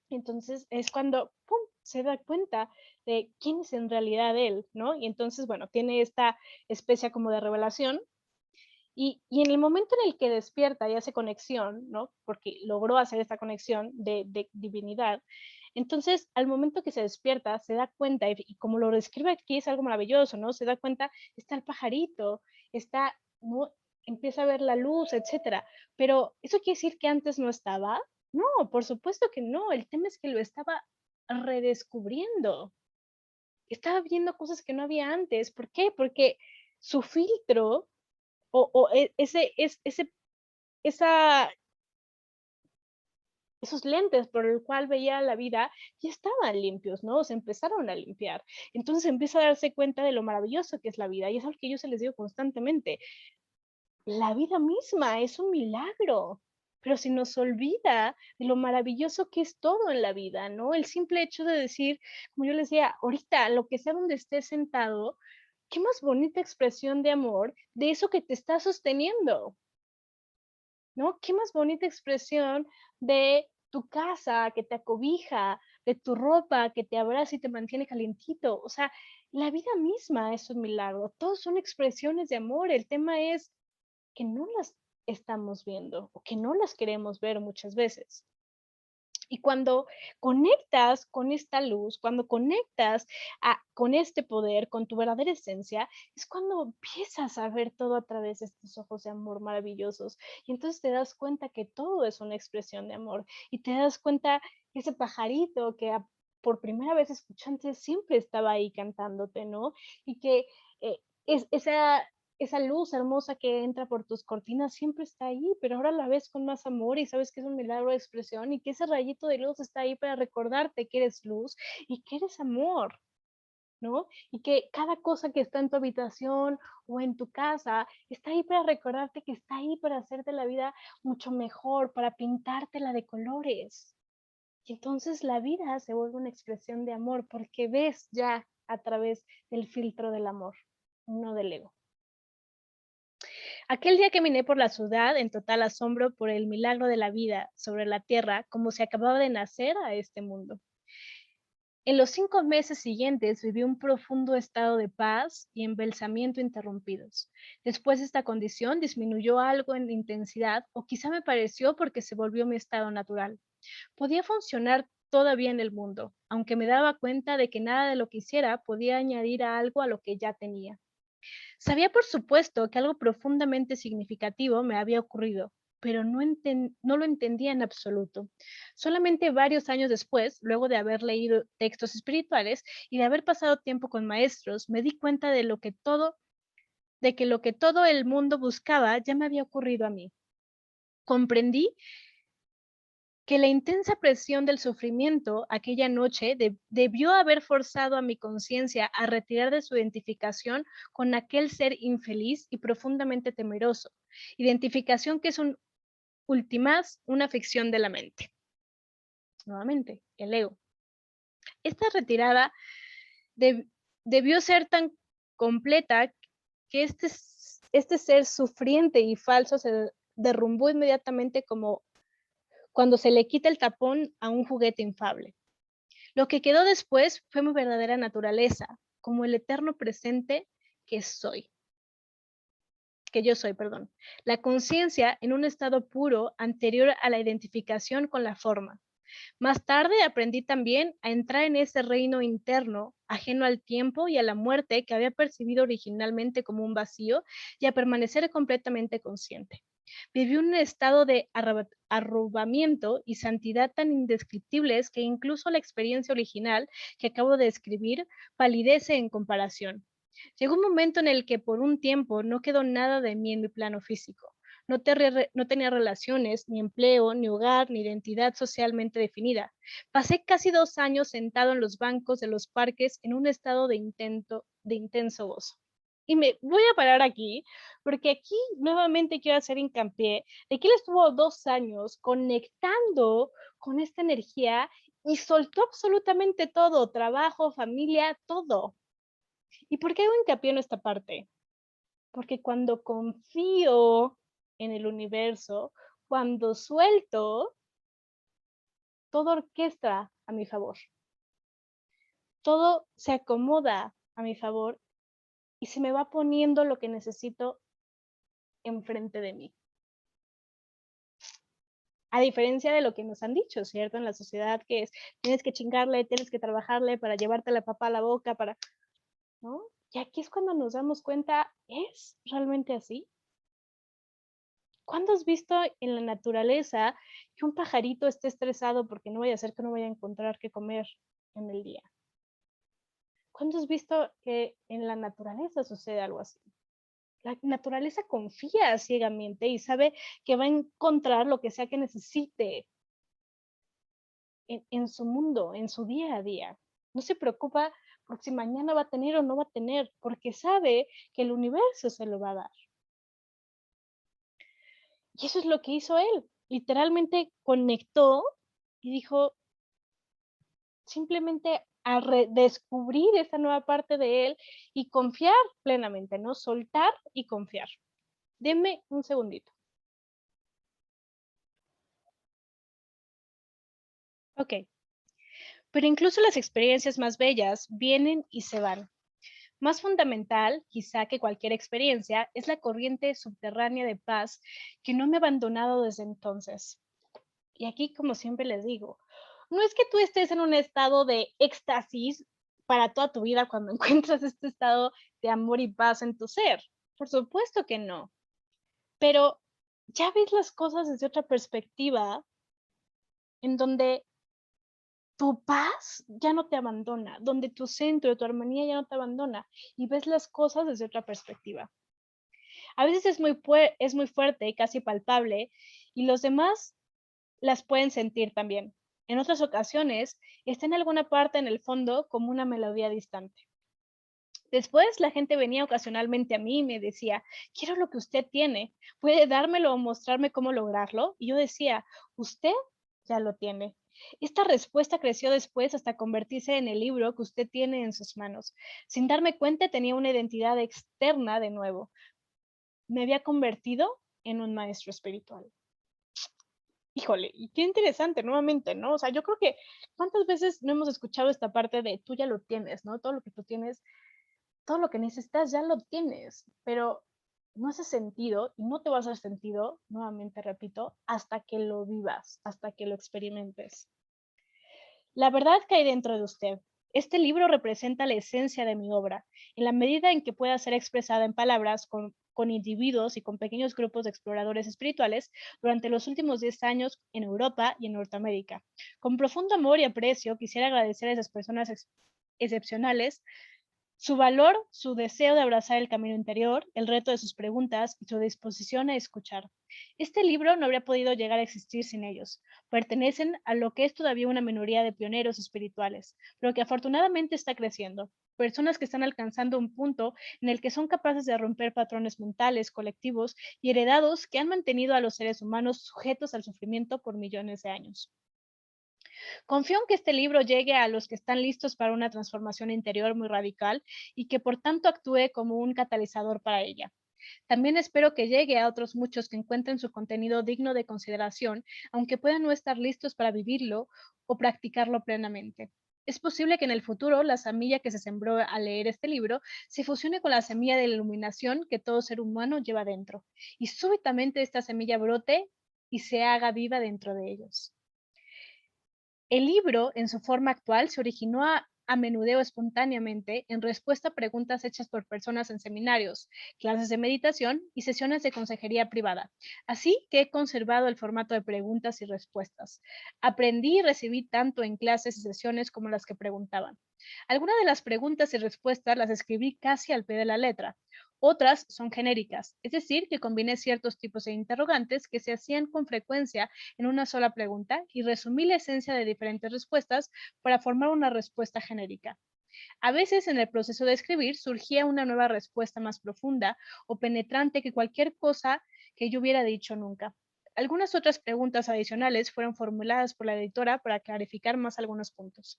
Entonces es cuando ¡pum! Se da cuenta de quién es en realidad él, ¿no? Y entonces, bueno, tiene esta especie como de revelación y en el momento en el que despierta y hace conexión, ¿no? Porque logró hacer esta conexión de divinidad. Entonces, al momento que se despierta, se da cuenta, y como lo describe aquí, es algo maravilloso, ¿no? Se da cuenta, está el pajarito, está, ¿no? Empieza a ver la luz, etcétera. Pero, ¿eso quiere decir que antes no estaba? No, por supuesto que no. El tema es que lo estaba redescubriendo. Estaba viendo cosas que no había antes. ¿Por qué? Porque su filtro ese esa esos lentes por el cual veía la vida ya estaban limpios, ¿no? Se empezaron a limpiar. Entonces empieza a darse cuenta de lo maravilloso que es la vida y es algo que yo se les digo constantemente. La vida misma es un milagro, pero se nos olvida de lo maravilloso que es todo en la vida, ¿no? El simple hecho de decir, como yo les decía, ahorita, lo que sea donde estés sentado, qué más bonita expresión de amor de eso que te está sosteniendo. ¿No? Qué más bonita expresión de tu casa que te acobija, de tu ropa que te abraza y te mantiene calientito. O sea, la vida misma es un milagro. Todos son expresiones de amor. El tema es que no las estamos viendo o que no las queremos ver muchas veces. Y cuando conectas con esta luz, cuando conectas con este poder, con tu verdadera esencia, es cuando empiezas a ver todo a través de estos ojos de amor maravillosos. Y entonces te das cuenta que todo es una expresión de amor. Y te das cuenta que ese pajarito que por primera vez escuchaste siempre estaba ahí cantándote, ¿no? Y que esa luz hermosa que entra por tus cortinas siempre está ahí, pero ahora la ves con más amor y sabes que es un milagro de expresión y que ese rayito de luz está ahí para recordarte que eres luz y que eres amor, ¿no? Y que cada cosa que está en tu habitación o en tu casa está ahí para recordarte que está ahí para hacerte la vida mucho mejor, para pintártela de colores. Y entonces la vida se vuelve una expresión de amor porque ves ya a través del filtro del amor, no del ego. Aquel día caminé por la ciudad en total asombro por el milagro de la vida sobre la tierra, como si acababa de nacer a este mundo. En los 5 meses siguientes viví un profundo estado de paz y embelsamiento interrumpidos. Después esta condición disminuyó algo en intensidad, o quizá me pareció porque se volvió mi estado natural. Podía funcionar todavía en el mundo, aunque me daba cuenta de que nada de lo que hiciera podía añadir a algo a lo que ya tenía. Sabía, por supuesto, que algo profundamente significativo me había ocurrido, pero no lo entendía en absoluto. Solamente varios años después, luego de haber leído textos espirituales y de haber pasado tiempo con maestros, me di cuenta de que lo que todo el mundo buscaba ya me había ocurrido a mí. Comprendí que la intensa presión del sufrimiento aquella noche debió haber forzado a mi conciencia a retirar de su identificación con aquel ser infeliz y profundamente temeroso, identificación que es un ultimás una ficción de la mente. Nuevamente, el ego. Esta retirada deb- debió ser tan completa que este ser sufriente y falso se derrumbó inmediatamente como cuando se le quita el tapón a un juguete infable. Lo que quedó después fue mi verdadera naturaleza, como el eterno presente que soy, que yo soy, perdón. La conciencia en un estado puro anterior a la identificación con la forma. Más tarde aprendí también a entrar en ese reino interno, ajeno al tiempo y a la muerte que había percibido originalmente como un vacío, y a permanecer completamente consciente. Viví un estado de arrobamiento y santidad tan indescriptibles que incluso la experiencia original que acabo de describir palidece en comparación. Llegó un momento en el que por un tiempo no quedó nada de mí en mi plano físico. No tenía relaciones, ni empleo, ni hogar, ni identidad socialmente definida. Pasé casi 2 años sentado en los bancos de los parques en un estado de intenso gozo. Y me voy a parar aquí, porque aquí nuevamente quiero hacer hincapié de que él estuvo 2 años conectando con esta energía y soltó absolutamente todo, trabajo, familia, todo. ¿Y por qué hago hincapié en esta parte? Porque cuando confío en el universo, cuando suelto, todo orquesta a mi favor. Todo se acomoda a mi favor y se me va poniendo lo que necesito enfrente de mí. A diferencia de lo que nos han dicho, ¿cierto? En la sociedad que es, tienes que chingarle, tienes que trabajarle para llevarte la papa a la boca, ¿no? Y aquí es cuando nos damos cuenta, ¿es realmente así? ¿Cuándo has visto en la naturaleza que un pajarito esté estresado porque no vaya a ser que no vaya a encontrar qué comer en el día? ¿Cuándo has visto que en la naturaleza sucede algo así? La naturaleza confía ciegamente y sabe que va a encontrar lo que sea que necesite en su mundo, en su día a día. No se preocupa por si mañana va a tener o no va a tener, porque sabe que el universo se lo va a dar. Y eso es lo que hizo él. Literalmente conectó y dijo, simplemente a redescubrir esa nueva parte de él y confiar plenamente, ¿no? Soltar y confiar. Denme un segundito. Ok, pero incluso las experiencias más bellas vienen y se van. Más fundamental, quizá que cualquier experiencia, es la corriente subterránea de paz que no me ha abandonado desde entonces. Y aquí, como siempre les digo, no es que tú estés en un estado de éxtasis para toda tu vida cuando encuentras este estado de amor y paz en tu ser. Por supuesto que no. Pero ya ves las cosas desde otra perspectiva en donde tu paz ya no te abandona, donde tu centro, tu armonía ya no te abandona y ves las cosas desde otra perspectiva. A veces es muy fuerte, casi palpable, y los demás las pueden sentir también. En otras ocasiones, está en alguna parte en el fondo como una melodía distante. Después la gente venía ocasionalmente a mí y me decía, quiero lo que usted tiene, ¿puede dármelo o mostrarme cómo lograrlo? Y yo decía, usted ya lo tiene. Esta respuesta creció después hasta convertirse en el libro que usted tiene en sus manos. Sin darme cuenta tenía una identidad externa de nuevo. Me había convertido en un maestro espiritual. Híjole, y qué interesante, nuevamente, ¿no? O sea, yo creo que cuántas veces no hemos escuchado esta parte de tú ya lo tienes, ¿no? Todo lo que tú tienes, todo lo que necesitas ya lo tienes, pero no hace sentido y no te va a hacer sentido, nuevamente repito, hasta que lo vivas, hasta que lo experimentes. La verdad que hay dentro de usted. Este libro representa la esencia de mi obra. En la medida en que pueda ser expresada en palabras, con individuos y con pequeños grupos de exploradores espirituales durante los últimos 10 años en Europa y en Norteamérica. Con profundo amor y aprecio, quisiera agradecer a esas personas excepcionales su valor, su deseo de abrazar el camino interior, el reto de sus preguntas y su disposición a escuchar. Este libro no habría podido llegar a existir sin ellos. Pertenecen a lo que es todavía una minoría de pioneros espirituales, pero que afortunadamente está creciendo. Personas que están alcanzando un punto en el que son capaces de romper patrones mentales, colectivos y heredados que han mantenido a los seres humanos sujetos al sufrimiento por millones de años. Confío en que este libro llegue a los que están listos para una transformación interior muy radical y que por tanto actúe como un catalizador para ella. También espero que llegue a otros muchos que encuentren su contenido digno de consideración, aunque puedan no estar listos para vivirlo o practicarlo plenamente. Es posible que en el futuro la semilla que se sembró al leer este libro se fusione con la semilla de la iluminación que todo ser humano lleva dentro, y súbitamente esta semilla brote y se haga viva dentro de ellos. El libro, en su forma actual, se originó a menudeo espontáneamente en respuesta a preguntas hechas por personas en seminarios, clases de meditación y sesiones de consejería privada. Así que he conservado el formato de preguntas y respuestas. Aprendí y recibí tanto en clases y sesiones como las que preguntaban. Algunas de las preguntas y respuestas las escribí casi al pie de la letra. Otras son genéricas, es decir, que combiné ciertos tipos de interrogantes que se hacían con frecuencia en una sola pregunta y resumí la esencia de diferentes respuestas para formar una respuesta genérica. A veces en el proceso de escribir surgía una nueva respuesta más profunda o penetrante que cualquier cosa que yo hubiera dicho nunca. Algunas otras preguntas adicionales fueron formuladas por la editora para clarificar más algunos puntos.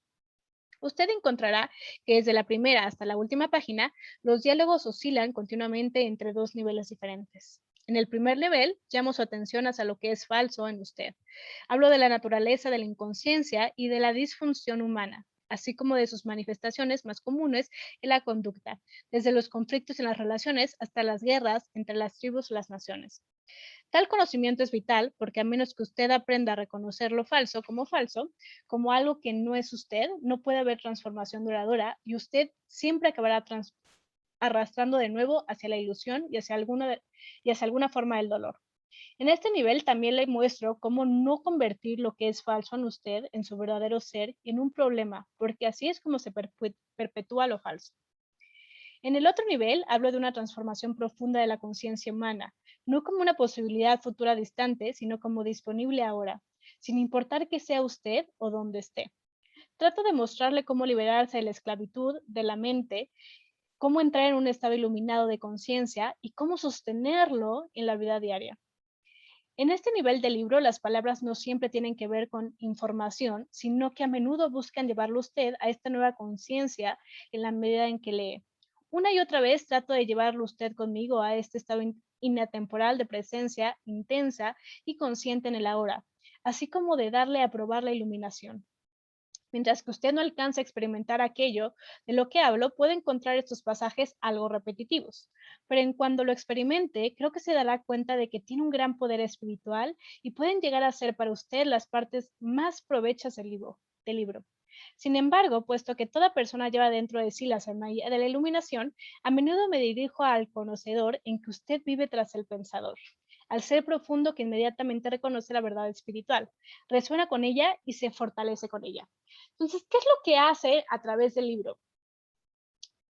Usted encontrará que desde la primera hasta la última página, los diálogos oscilan continuamente entre dos niveles diferentes. En el primer nivel, llamo su atención hacia lo que es falso en usted. Hablo de la naturaleza de la inconsciencia y de la disfunción humana, así como de sus manifestaciones más comunes en la conducta, desde los conflictos en las relaciones hasta las guerras entre las tribus o las naciones. Tal conocimiento es vital porque a menos que usted aprenda a reconocer lo falso, como algo que no es usted, no puede haber transformación duradera y usted siempre acabará arrastrando de nuevo hacia la ilusión y hacia alguna forma del dolor. En este nivel también le muestro cómo no convertir lo que es falso en usted, en su verdadero ser, en un problema, porque así es como se perpetúa lo falso. En el otro nivel, hablo de una transformación profunda de la conciencia humana, no como una posibilidad futura distante, sino como disponible ahora, sin importar que sea usted o donde esté. Trato de mostrarle cómo liberarse de la esclavitud de la mente, cómo entrar en un estado iluminado de conciencia y cómo sostenerlo en la vida diaria. En este nivel del libro, las palabras no siempre tienen que ver con información, sino que a menudo buscan llevarlo usted a esta nueva conciencia en la medida en que lee. Una y otra vez trato de llevarlo usted conmigo a este estado inatemporal de presencia intensa y consciente en el ahora, así como de darle a probar la iluminación. Mientras que usted no alcanza a experimentar aquello de lo que hablo, puede encontrar estos pasajes algo repetitivos. Pero en cuando lo experimente, creo que se dará cuenta de que tiene un gran poder espiritual y pueden llegar a ser para usted las partes más provechas del libro. Sin embargo, puesto que toda persona lleva dentro de sí la semilla de la iluminación, a menudo me dirijo al conocedor en que usted vive tras el pensador, al ser profundo que inmediatamente reconoce la verdad espiritual, resuena con ella y se fortalece con ella. Entonces, ¿qué es lo que hace a través del libro?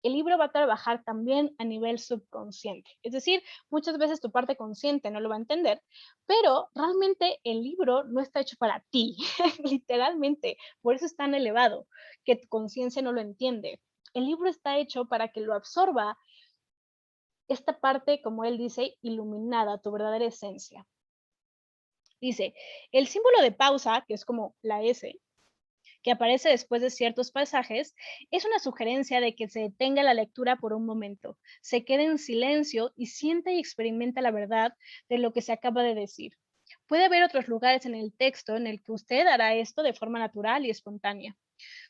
El libro va a trabajar también a nivel subconsciente. Es decir, muchas veces tu parte consciente no lo va a entender, pero realmente el libro no está hecho para ti, literalmente. Por eso es tan elevado, que tu conciencia no lo entiende. El libro está hecho para que lo absorba esta parte, como él dice, iluminada, tu verdadera esencia. Dice, el símbolo de pausa, que es como la S, que aparece después de ciertos pasajes, es una sugerencia de que se detenga la lectura por un momento, se quede en silencio y sienta y experimenta la verdad de lo que se acaba de decir. Puede haber otros lugares en el texto en el que usted hará esto de forma natural y espontánea.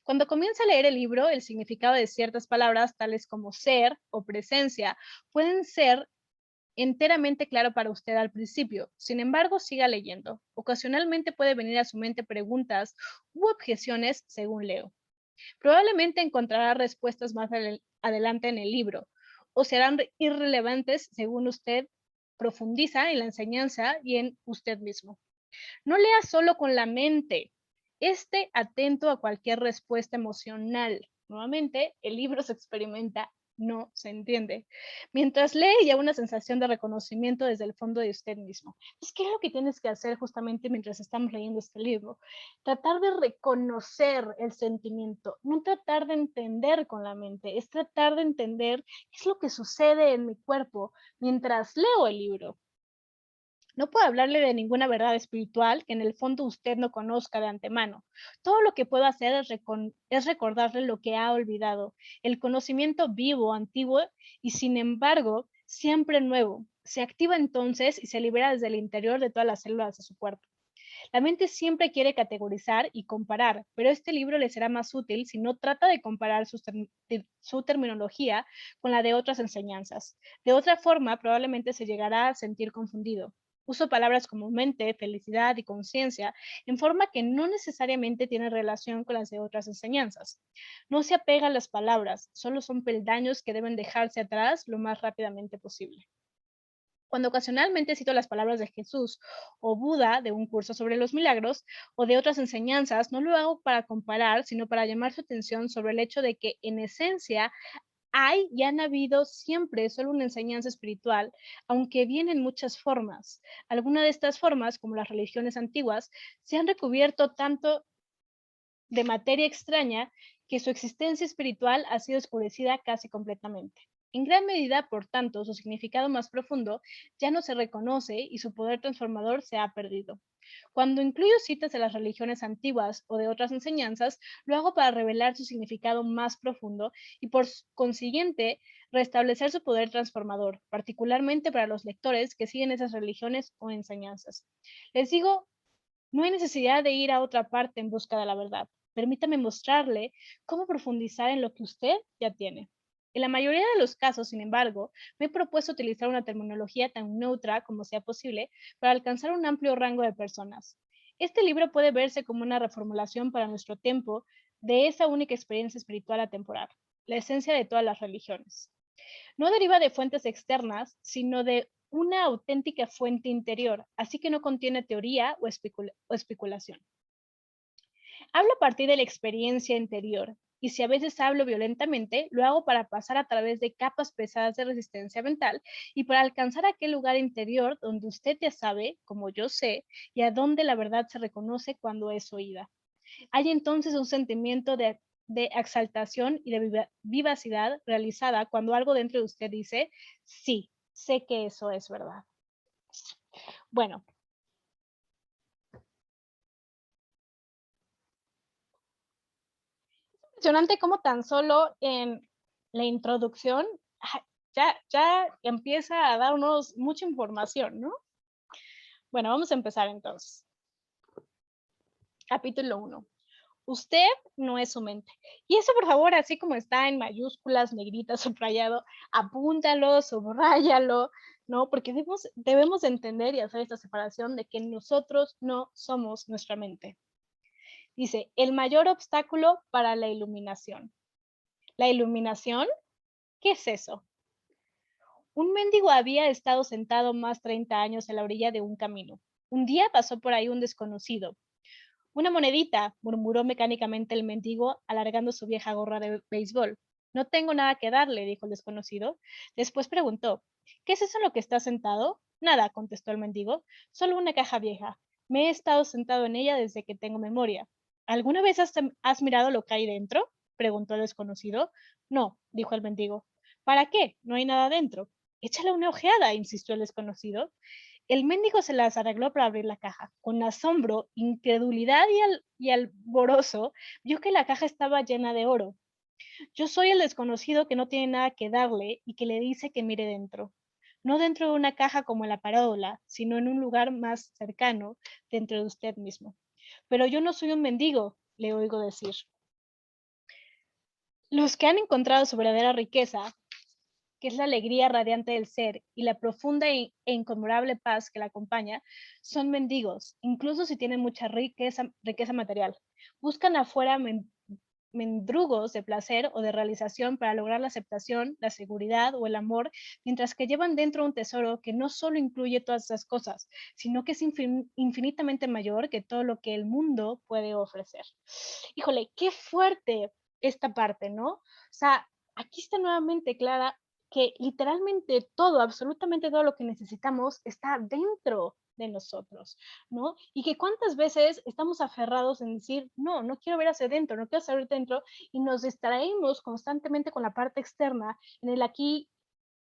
Cuando comienza a leer el libro, el significado de ciertas palabras, tales como ser o presencia, pueden ser enteramente claro para usted al principio. Sin embargo, siga leyendo. Ocasionalmente puede venir a su mente preguntas u objeciones según leo. Probablemente encontrará respuestas más adelante en el libro. o serán irrelevantes según usted profundiza en la enseñanza y en usted mismo. No lea solo con la mente, esté atento a cualquier respuesta emocional. Nuevamente, el libro se experimenta, no se entiende. Mientras lee, ya una sensación de reconocimiento desde el fondo de usted mismo. Entonces, ¿qué es lo que tienes que hacer justamente mientras estamos leyendo este libro? Tratar de reconocer el sentimiento, no tratar de entender con la mente, es tratar de entender qué es lo que sucede en mi cuerpo mientras leo el libro. No puedo hablarle de ninguna verdad espiritual que en el fondo usted no conozca de antemano. Todo lo que puedo hacer es recordarle lo que ha olvidado, el conocimiento vivo, antiguo y sin embargo siempre nuevo. Se activa entonces y se libera desde el interior de todas las células de su cuerpo. La mente siempre quiere categorizar y comparar, pero este libro le será más útil si no trata de comparar su terminología con la de otras enseñanzas. De otra forma, probablemente se llegará a sentir confundido. Uso palabras como mente, felicidad y conciencia en forma que no necesariamente tiene relación con las de otras enseñanzas. No se apega a las palabras, solo son peldaños que deben dejarse atrás lo más rápidamente posible. Cuando ocasionalmente cito las palabras de Jesús o Buda de un curso sobre los milagros o de otras enseñanzas, no lo hago para comparar, sino para llamar su atención sobre el hecho de que en esencia hay y han habido siempre solo una enseñanza espiritual, aunque viene en muchas formas. Algunas de estas formas, como las religiones antiguas, se han recubierto tanto de materia extraña que su existencia espiritual ha sido oscurecida casi completamente. En gran medida, por tanto, su significado más profundo ya no se reconoce y su poder transformador se ha perdido. Cuando incluyo citas de las religiones antiguas o de otras enseñanzas, lo hago para revelar su significado más profundo y por consiguiente restablecer su poder transformador, particularmente para los lectores que siguen esas religiones o enseñanzas. Les digo, no hay necesidad de ir a otra parte en busca de la verdad. Permítame mostrarle cómo profundizar en lo que usted ya tiene. En la mayoría de los casos, sin embargo, me he propuesto utilizar una terminología tan neutra como sea posible para alcanzar un amplio rango de personas. Este libro puede verse como una reformulación para nuestro tiempo de esa única experiencia espiritual atemporal, la esencia de todas las religiones. No deriva de fuentes externas, sino de una auténtica fuente interior, así que no contiene teoría o especulación. Hablo a partir de la experiencia interior, y si a veces hablo violentamente, lo hago para pasar a través de capas pesadas de resistencia mental y para alcanzar aquel lugar interior donde usted ya sabe, como yo sé, y a donde la verdad se reconoce cuando es oída. Hay entonces un sentimiento de exaltación y de vivacidad realizada cuando algo dentro de usted dice, sí, sé que eso es verdad. Bueno, impresionante cómo tan solo en la introducción ya empieza a darnos mucha información, ¿no? Bueno, vamos a empezar entonces. Capítulo 1. Usted no es su mente. Y eso, por favor, así como está en mayúsculas, negritas, subrayado, apúntalo, subráyalo, ¿no? Porque debemos entender y hacer esta separación de que nosotros no somos nuestra mente. Dice, el mayor obstáculo para la iluminación. ¿La iluminación? ¿Qué es eso? Un mendigo había estado sentado más 30 años en la orilla de un camino. Un día pasó por ahí un desconocido. Una monedita, murmuró mecánicamente el mendigo, alargando su vieja gorra de béisbol. No tengo nada que darle, dijo el desconocido. Después preguntó, ¿qué es eso en lo que está sentado? Nada, contestó el mendigo, solo una caja vieja. Me he estado sentado en ella desde que tengo memoria. ¿Alguna vez has mirado lo que hay dentro? Preguntó el desconocido. No, dijo el mendigo. ¿Para qué? No hay nada dentro. Échale una ojeada, insistió el desconocido. El mendigo se las arregló para abrir la caja. Con asombro, incredulidad y alborozo, vio que la caja estaba llena de oro. Yo soy el desconocido que no tiene nada que darle y que le dice que mire dentro. No dentro de una caja como en la parábola, sino en un lugar más cercano, dentro de usted mismo. Pero yo no soy un mendigo, le oigo decir. Los que han encontrado su verdadera riqueza, que es la alegría radiante del ser y la profunda e incomparable paz que la acompaña, son mendigos, incluso si tienen mucha riqueza material. Buscan afuera mendrugos de placer o de realización para lograr la aceptación, la seguridad o el amor, mientras que llevan dentro un tesoro que no solo incluye todas esas cosas, sino que es infinitamente mayor que todo lo que el mundo puede ofrecer. Híjole, qué fuerte esta parte, ¿no? O sea, aquí está nuevamente clara que literalmente todo, absolutamente todo lo que necesitamos está dentro de nosotros, ¿no? Y que cuántas veces estamos aferrados en decir, no, no quiero ver hacia adentro, no quiero saber dentro, y nos distraemos constantemente con la parte externa, en el aquí,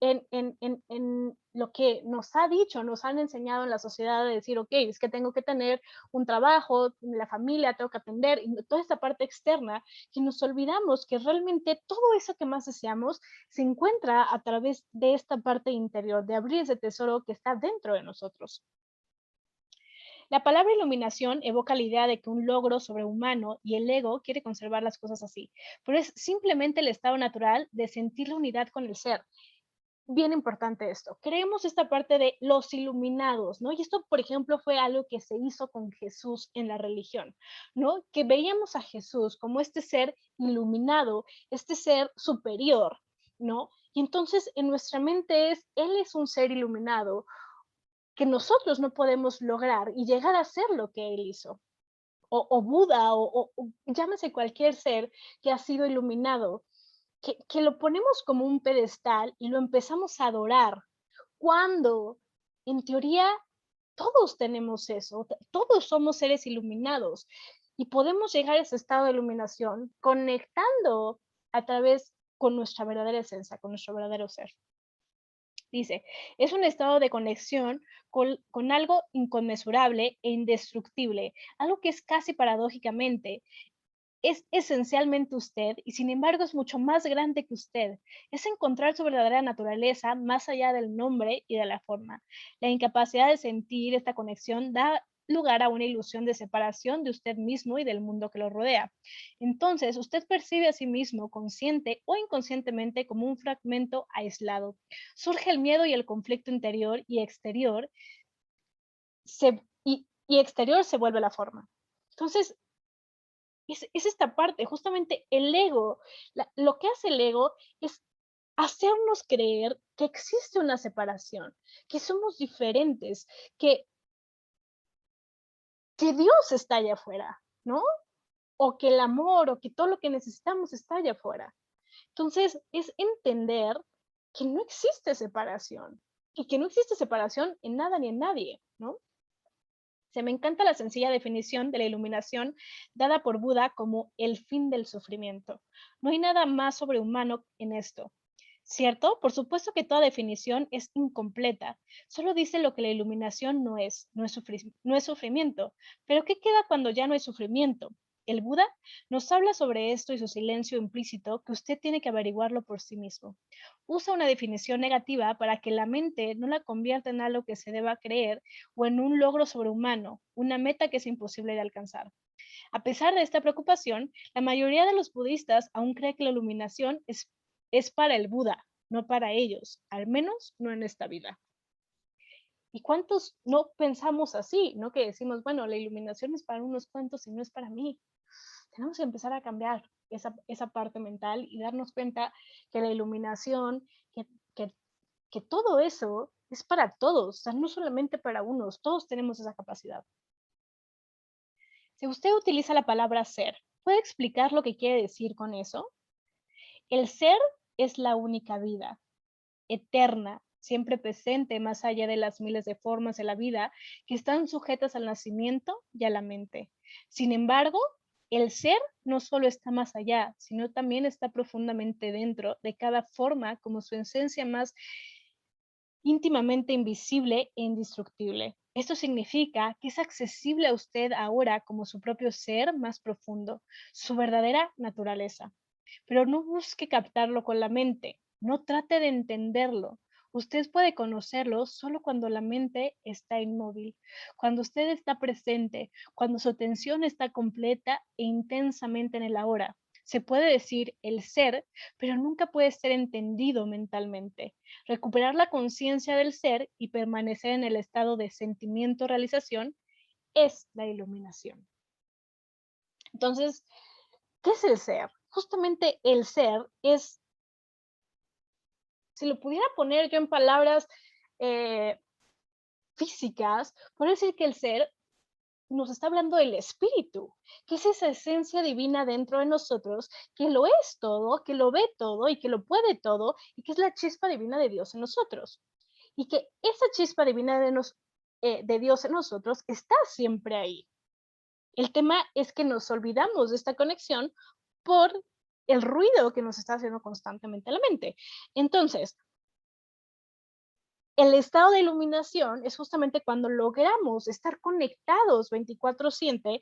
en lo que nos ha dicho, nos han enseñado en la sociedad de decir, ok, es que tengo que tener un trabajo, la familia, tengo que atender, y toda esta parte externa, que nos olvidamos que realmente todo eso que más deseamos se encuentra a través de esta parte interior, de abrir ese tesoro que está dentro de nosotros. La palabra iluminación evoca la idea de que un logro sobrehumano y el ego quiere conservar las cosas así, pero es simplemente el estado natural de sentir la unidad con el ser. Bien importante esto. Creemos esta parte de los iluminados, ¿no? Y esto, por ejemplo, fue algo que se hizo con Jesús en la religión, ¿no? Que veíamos a Jesús como este ser iluminado, este ser superior, ¿no? Y entonces en nuestra mente Él es un ser iluminado que nosotros no podemos lograr y llegar a ser lo que Él hizo. O Buda, o llámese cualquier ser que ha sido iluminado, que lo ponemos como un pedestal y lo empezamos a adorar, cuando en teoría todos tenemos eso, todos somos seres iluminados y podemos llegar a ese estado de iluminación conectando a través con nuestra verdadera esencia, con nuestro verdadero ser. Dice, es un estado de conexión con algo inconmensurable e indestructible, algo que es casi paradójicamente es esencialmente usted y sin embargo es mucho más grande que usted. Es encontrar su verdadera naturaleza más allá del nombre y de la forma. La incapacidad de sentir esta conexión da lugar a una ilusión de separación de usted mismo y del mundo que lo rodea. Entonces, usted percibe a sí mismo, consciente o inconscientemente, como un fragmento aislado. Surge el miedo y el conflicto interior y exterior, y exterior se vuelve la forma. Entonces, es esta parte, justamente el ego, lo que hace el ego es hacernos creer que existe una separación, que somos diferentes, que, que Dios está allá afuera, ¿no? O que el amor o que todo lo que necesitamos está allá afuera. Entonces, es entender que no existe separación y que no existe separación en nada ni en nadie, ¿no? Se me encanta la sencilla definición de la iluminación dada por Buda como el fin del sufrimiento. No hay nada más sobrehumano en esto. ¿Cierto? Por supuesto que toda definición es incompleta. Solo dice lo que la iluminación no es sufrimiento. Pero ¿qué queda cuando ya no hay sufrimiento? El Buda nos habla sobre esto y su silencio implícito que usted tiene que averiguarlo por sí mismo. Usa una definición negativa para que la mente no la convierta en algo que se deba creer o en un logro sobrehumano, una meta que es imposible de alcanzar. A pesar de esta preocupación, la mayoría de los budistas aún cree que la iluminación es para el Buda, no para ellos, al menos no en esta vida. ¿Y cuántos no pensamos así, no? Que decimos, bueno, la iluminación es para unos cuantos y no es para mí. Tenemos que empezar a cambiar esa parte mental y darnos cuenta que la iluminación, que, que todo eso es para todos, o sea, no solamente para unos, todos tenemos esa capacidad. Si usted utiliza la palabra ser, ¿puede explicar lo que quiere decir con eso? El ser es la única vida, eterna, siempre presente más allá de las miles de formas de la vida que están sujetas al nacimiento y a la mente. Sin embargo, el ser no solo está más allá, sino también está profundamente dentro de cada forma como su esencia más íntimamente invisible e indestructible. Esto significa que es accesible a usted ahora como su propio ser más profundo, su verdadera naturaleza. Pero no busque captarlo con la mente, no trate de entenderlo. Usted puede conocerlo solo cuando la mente está inmóvil, cuando usted está presente, cuando su atención está completa e intensamente en el ahora. Se puede decir el ser, pero nunca puede ser entendido mentalmente. Recuperar la conciencia del ser y permanecer en el estado de sentimiento-realización es la iluminación. Entonces, ¿Qué es el ser? Justamente el ser es, si lo pudiera poner yo en palabras eh, físicas, podría decir que el ser nos está hablando del espíritu, que es esa esencia divina dentro de nosotros, que lo es todo, que lo ve todo y que lo puede todo, y que es la chispa divina de Dios en nosotros. Y que esa chispa divina de Dios en nosotros está siempre ahí. El tema es que nos olvidamos de esta conexión por el ruido que nos está haciendo constantemente la mente. Entonces, el estado de iluminación es justamente cuando logramos estar conectados 24/7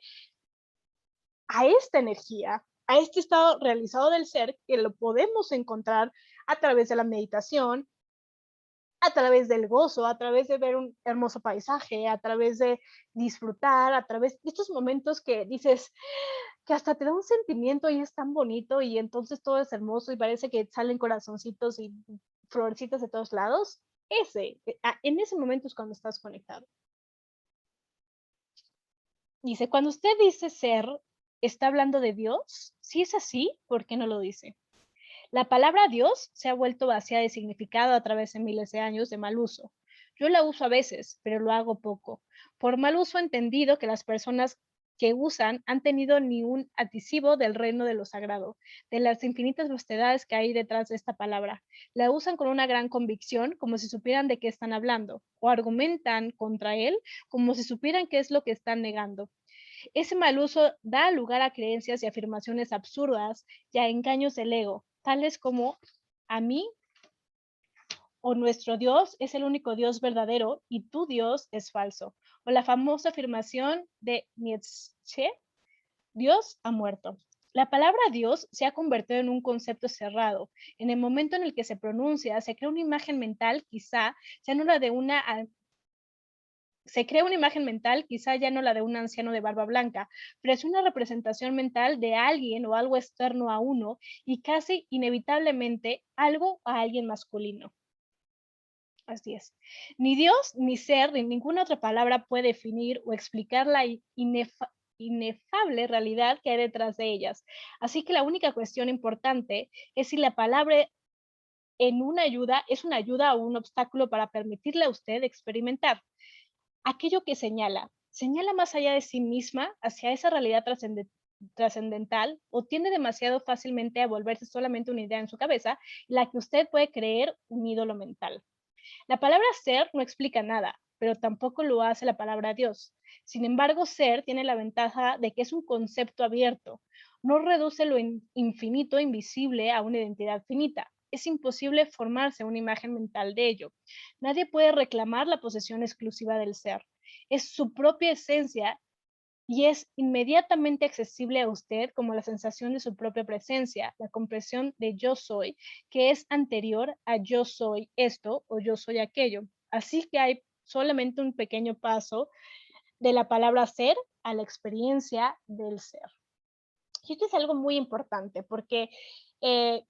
a esta energía, a este estado realizado del ser, que lo podemos encontrar a través de la meditación, a través del gozo, a través de ver un hermoso paisaje, a través de disfrutar, a través de estos momentos que dices que hasta te da un sentimiento y es tan bonito y entonces todo es hermoso y parece que salen corazoncitos y florecitas de todos lados. En ese momento es cuando estás conectado. Dice, cuando usted dice ser, ¿está hablando de Dios? Si es así, ¿por qué no lo dice? La palabra Dios se ha vuelto vacía de significado a través de miles de años de mal uso. Yo la uso a veces, pero lo hago poco. Por mal uso he entendido que las personas que usan han tenido ni un adhesivo del reino de lo sagrado, de las infinitas vastedades que hay detrás de esta palabra. La usan con una gran convicción, como si supieran de qué están hablando, o argumentan contra él, como si supieran qué es lo que están negando. Ese mal uso da lugar a creencias y afirmaciones absurdas y a engaños del ego, tales como a mí o nuestro Dios es el único Dios verdadero y tu Dios es falso. O la famosa afirmación de Nietzsche, Dios ha muerto. La palabra Dios se ha convertido en un concepto cerrado. En el momento en el que se pronuncia, se crea una imagen mental, quizá ya no la de una se crea una imagen mental, quizá ya no la de un anciano de barba blanca, pero es una representación mental de alguien o algo externo a uno y casi inevitablemente algo a alguien masculino. Así es. Ni Dios, ni ser, ni ninguna otra palabra puede definir o explicar la inefable realidad que hay detrás de ellas. Así que la única cuestión importante es si la palabra en una ayuda es una ayuda o un obstáculo para permitirle a usted experimentar aquello que señala más allá de sí misma hacia esa realidad trascendental o tiende demasiado fácilmente a volverse solamente una idea en su cabeza, la que usted puede creer un ídolo mental. La palabra ser no explica nada, pero tampoco lo hace la palabra Dios. Sin embargo, ser tiene la ventaja de que es un concepto abierto. No reduce lo infinito invisible a una identidad finita. Es imposible formarse una imagen mental de ello. Nadie puede reclamar la posesión exclusiva del ser. Es su propia esencia y es inmediatamente accesible a usted como la sensación de su propia presencia, la compresión de yo soy, que es anterior a yo soy esto o yo soy aquello. Así que hay solamente un pequeño paso de la palabra ser a la experiencia del ser. Y esto es algo muy importante porque eh,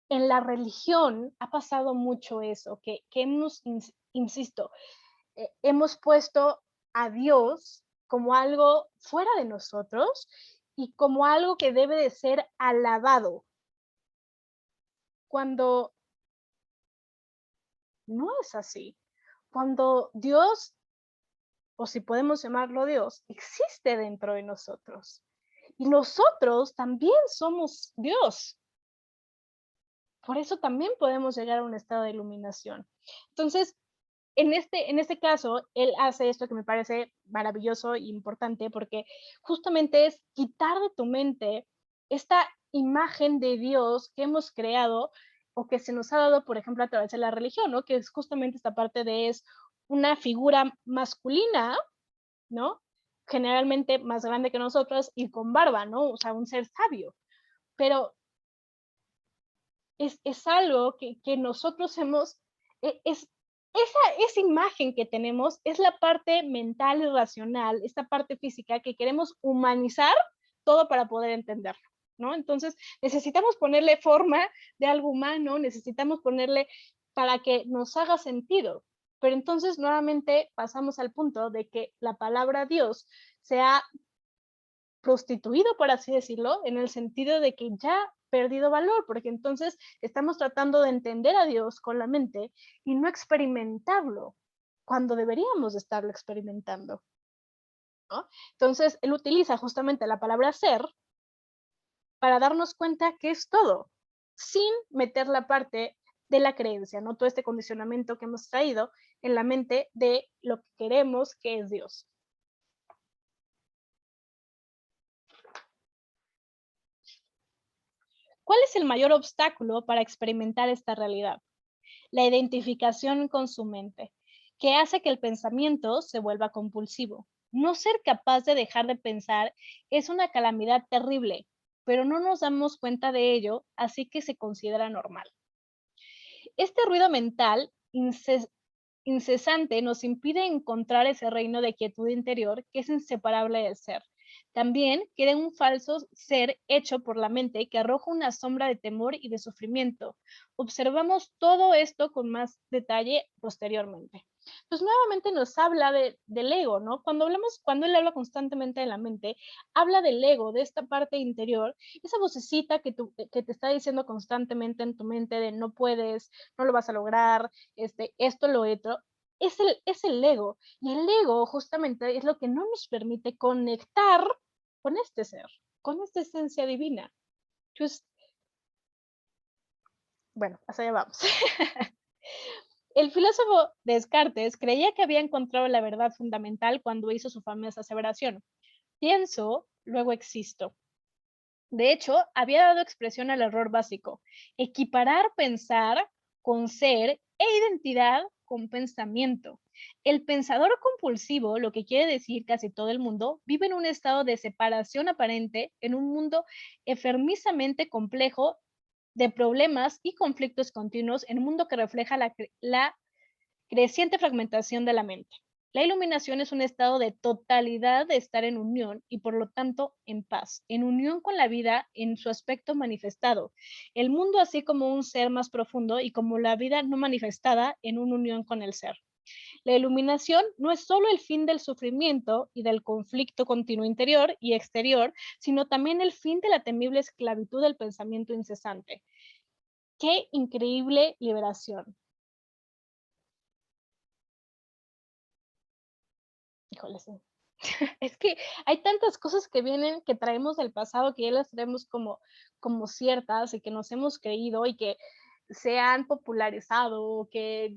en la religión ha pasado mucho eso, que hemos, insisto, hemos puesto a Dios como algo fuera de nosotros y como algo que debe de ser alabado, cuando no es así. Cuando Dios, o si podemos llamarlo Dios, existe dentro de nosotros. Y nosotros también somos Dios. Por eso también podemos llegar a un estado de iluminación. Entonces, en este caso, él hace esto que me parece maravilloso e importante, porque justamente es quitar de tu mente esta imagen de Dios que hemos creado o que se nos ha dado, por ejemplo, a través de la religión, ¿no? Que es justamente esta parte de es una figura masculina, ¿no? Generalmente más grande que nosotros y con barba, ¿no? O sea, un ser sabio. Pero es algo que nosotros hemos, es, esa imagen que tenemos es la parte mental y racional, esta parte física que queremos humanizar todo para poder entenderlo, ¿no? Entonces necesitamos ponerle forma de algo humano, necesitamos ponerle para que nos haga sentido. Pero entonces nuevamente pasamos al punto de que la palabra Dios se ha prostituido, por así decirlo, en el sentido de que ya ha perdido valor, porque entonces estamos tratando de entender a Dios con la mente y no experimentarlo cuando deberíamos estarlo experimentando, ¿no? Entonces, él utiliza justamente la palabra ser para darnos cuenta que es todo, sin meter la parte de la creencia, ¿no? Todo este condicionamiento que hemos traído en la mente de lo que queremos que es Dios. ¿Cuál es el mayor obstáculo para experimentar esta realidad? La identificación con su mente, que hace que el pensamiento se vuelva compulsivo. No ser capaz de dejar de pensar es una calamidad terrible, pero no nos damos cuenta de ello, así que se considera normal. Este ruido mental incesante nos impide encontrar ese reino de quietud interior que es inseparable del ser. También queda un falso ser hecho por la mente que arroja una sombra de temor y de sufrimiento. Observamos todo esto con más detalle posteriormente. Pues nuevamente nos habla del ego, ¿no? Cuando él habla constantemente de la mente, habla del ego, de esta parte interior, esa vocecita que te está diciendo constantemente en tu mente de no puedes, no lo vas a lograr, esto, lo otro, es el ego. Y el ego justamente es lo que no nos permite conectar con este ser, con esta esencia divina. Entonces, bueno, hasta allá vamos. El filósofo Descartes creía que había encontrado la verdad fundamental cuando hizo su famosa aseveración: pienso, luego existo. De hecho, había dado expresión al error básico: equiparar pensar con ser e identidad con pensamiento. El pensador compulsivo, lo que quiere decir casi todo el mundo, vive en un estado de separación aparente en un mundo enfermizamente complejo de problemas y conflictos continuos, en un mundo que refleja la creciente fragmentación de la mente. La iluminación es un estado de totalidad de estar en unión y por lo tanto en paz, en unión con la vida en su aspecto manifestado, el mundo así como un ser más profundo y como la vida no manifestada en una unión con el ser. La iluminación no es solo el fin del sufrimiento y del conflicto continuo interior y exterior, sino también el fin de la temible esclavitud del pensamiento incesante. ¡Qué increíble liberación! Híjole, sí. Es que hay tantas cosas que vienen, que traemos del pasado, que ya las traemos como ciertas y que nos hemos creído y que se han popularizado, que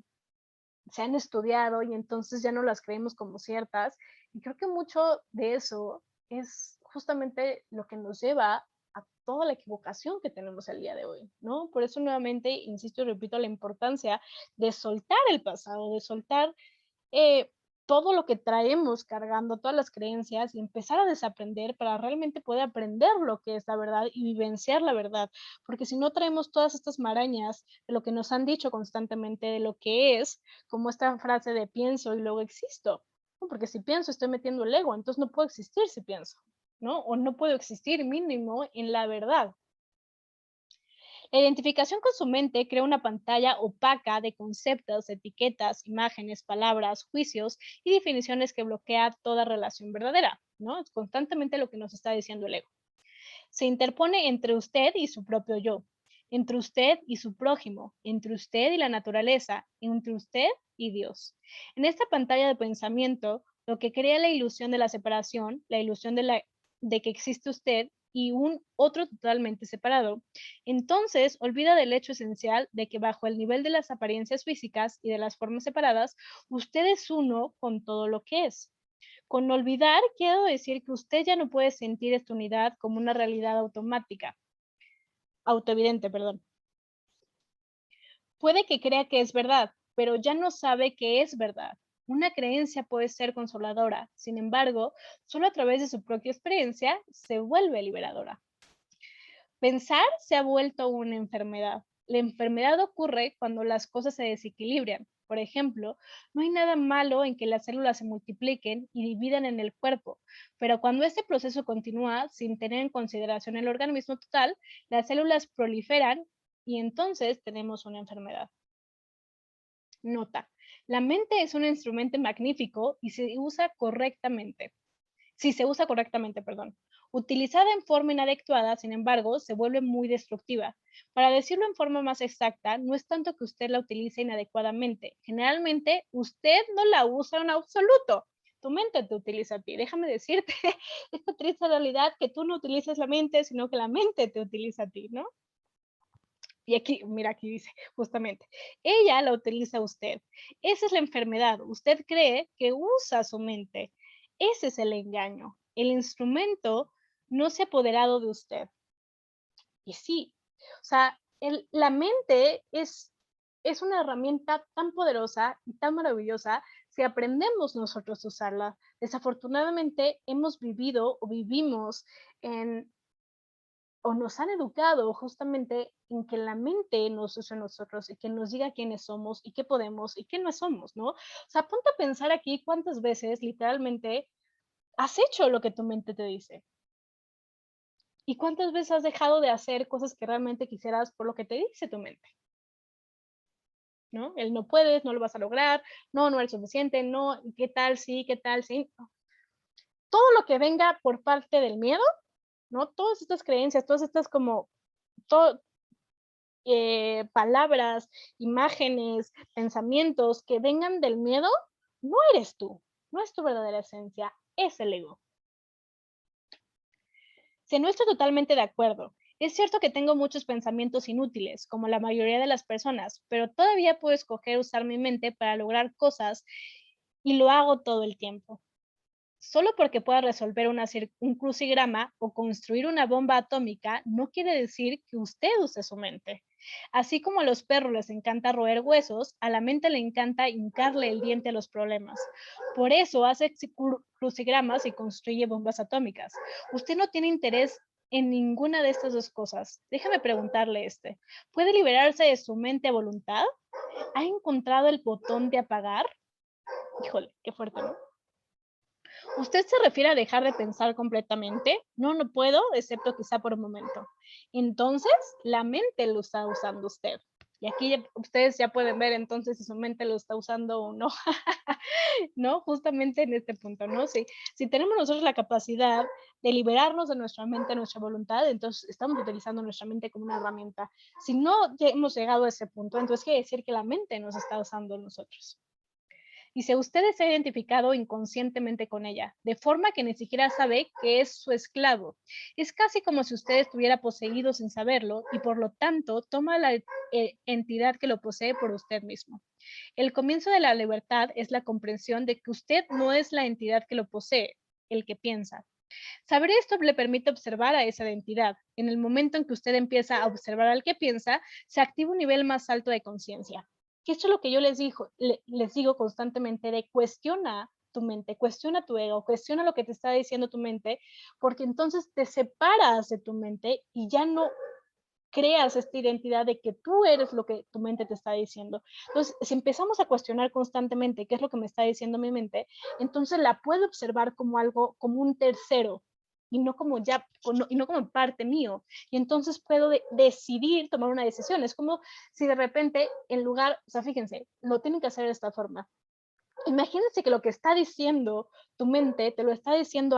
se han estudiado y entonces ya no las creemos como ciertas. Y creo que mucho de eso es justamente lo que nos lleva a toda la equivocación que tenemos el día de hoy, ¿no? Por eso nuevamente insisto y repito la importancia de soltar el pasado, de soltar eh, todo lo que traemos cargando, todas las creencias y empezar a desaprender para realmente poder aprender lo que es la verdad y vivenciar la verdad. Porque si no traemos todas estas marañas de lo que nos han dicho constantemente de lo que es, como esta frase de pienso y luego existo, ¿no? Porque si pienso estoy metiendo el ego, entonces no puedo existir si pienso, ¿no? O no puedo existir mínimo en la verdad. La identificación con su mente crea una pantalla opaca de conceptos, etiquetas, imágenes, palabras, juicios y definiciones que bloquea toda relación verdadera, ¿no? Es constantemente lo que nos está diciendo el ego. Se interpone entre usted y su propio yo, entre usted y su prójimo, entre usted y la naturaleza, entre usted y Dios. En esta pantalla de pensamiento, lo que crea la ilusión de la separación, la ilusión de que existe usted y un otro totalmente separado, entonces olvida del hecho esencial de que bajo el nivel de las apariencias físicas y de las formas separadas, usted es uno con todo lo que es. Con olvidar, quiero decir que usted ya no puede sentir esta unidad como una realidad autoevidente, perdón. Puede que crea que es verdad, pero ya no sabe que es verdad. Una creencia puede ser consoladora, sin embargo, solo a través de su propia experiencia se vuelve liberadora. Pensar se ha vuelto una enfermedad. La enfermedad ocurre cuando las cosas se desequilibran. Por ejemplo, no hay nada malo en que las células se multipliquen y dividan en el cuerpo, pero cuando este proceso continúa sin tener en consideración el organismo total, las células proliferan y entonces tenemos una enfermedad. Nota: la mente es un instrumento magnífico y se usa correctamente. Si se usa correctamente, perdón. Utilizada en forma inadecuada, sin embargo, se vuelve muy destructiva. Para decirlo en forma más exacta, no es tanto que usted la utilice inadecuadamente. Generalmente, usted no la usa en absoluto. Tu mente te utiliza a ti. Déjame decirte esta triste realidad que tú no utilizas la mente, sino que la mente te utiliza a ti, ¿no? Y aquí, mira, aquí dice, justamente, ella la utiliza a usted. Esa es la enfermedad. Usted cree que usa su mente. Ese es el engaño. El instrumento no se ha apoderado de usted. Y sí, o sea, la mente es una herramienta tan poderosa y tan maravillosa si aprendemos nosotros a usarla. Desafortunadamente, hemos vivido o vivimos en o nos han educado justamente en que la mente nos use a nosotros y que nos diga quiénes somos y qué podemos y qué no somos, ¿no? O sea, ponte a pensar aquí cuántas veces literalmente has hecho lo que tu mente te dice y cuántas veces has dejado de hacer cosas que realmente quisieras por lo que te dice tu mente, ¿no? El no puedes, no lo vas a lograr, no, no eres suficiente, no, ¿qué tal? Sí, ¿qué tal? Sí. Todo lo que venga por parte del miedo, ¿no? Todas estas creencias, todas estas como, todo, palabras, imágenes, pensamientos que vengan del miedo, no eres tú, no es tu verdadera esencia, es el ego. Si no estoy totalmente de acuerdo. Es cierto que tengo muchos pensamientos inútiles, como la mayoría de las personas, pero todavía puedo escoger usar mi mente para lograr cosas y lo hago todo el tiempo. Solo porque pueda resolver un crucigrama o construir una bomba atómica no quiere decir que usted use su mente. Así como a los perros les encanta roer huesos, a la mente le encanta hincarle el diente a los problemas. Por eso hace crucigramas y construye bombas atómicas. Usted no tiene interés en ninguna de estas dos cosas. Déjame preguntarle este. ¿Puede liberarse de su mente a voluntad? ¿Ha encontrado el botón de apagar? Híjole, qué fuerte, ¿no? ¿Usted se refiere a dejar de pensar completamente? No, no puedo, excepto quizá por un momento. Entonces, la mente lo está usando usted. Y aquí ustedes ya pueden ver entonces si su mente lo está usando o no, ¿no? Justamente en este punto, ¿no? Si tenemos nosotros la capacidad de liberarnos de nuestra mente, nuestra voluntad, entonces estamos utilizando nuestra mente como una herramienta. Si no hemos llegado a ese punto, entonces quiere decir que la mente nos está usando a nosotros. Y si usted se ha identificado inconscientemente con ella, de forma que ni siquiera sabe que es su esclavo. Es casi como si usted estuviera poseído sin saberlo y por lo tanto toma la entidad que lo posee por usted mismo. El comienzo de la libertad es la comprensión de que usted no es la entidad que lo posee, el que piensa. Saber esto le permite observar a esa entidad. En el momento en que usted empieza a observar al que piensa, se activa un nivel más alto de conciencia. Que esto es lo que yo les digo constantemente de cuestiona tu mente, cuestiona tu ego, cuestiona lo que te está diciendo tu mente, porque entonces te separas de tu mente y ya no creas esta identidad de que tú eres lo que tu mente te está diciendo. Entonces, si empezamos a cuestionar constantemente qué es lo que me está diciendo mi mente, entonces la puedo observar como algo, como un tercero, y no como ya, y no como parte mío. Y entonces puedo decidir tomar una decisión. Es como si de repente, en lugar, o sea, fíjense, lo tienen que hacer de esta forma. Imagínense que lo que está diciendo tu mente te lo está diciendo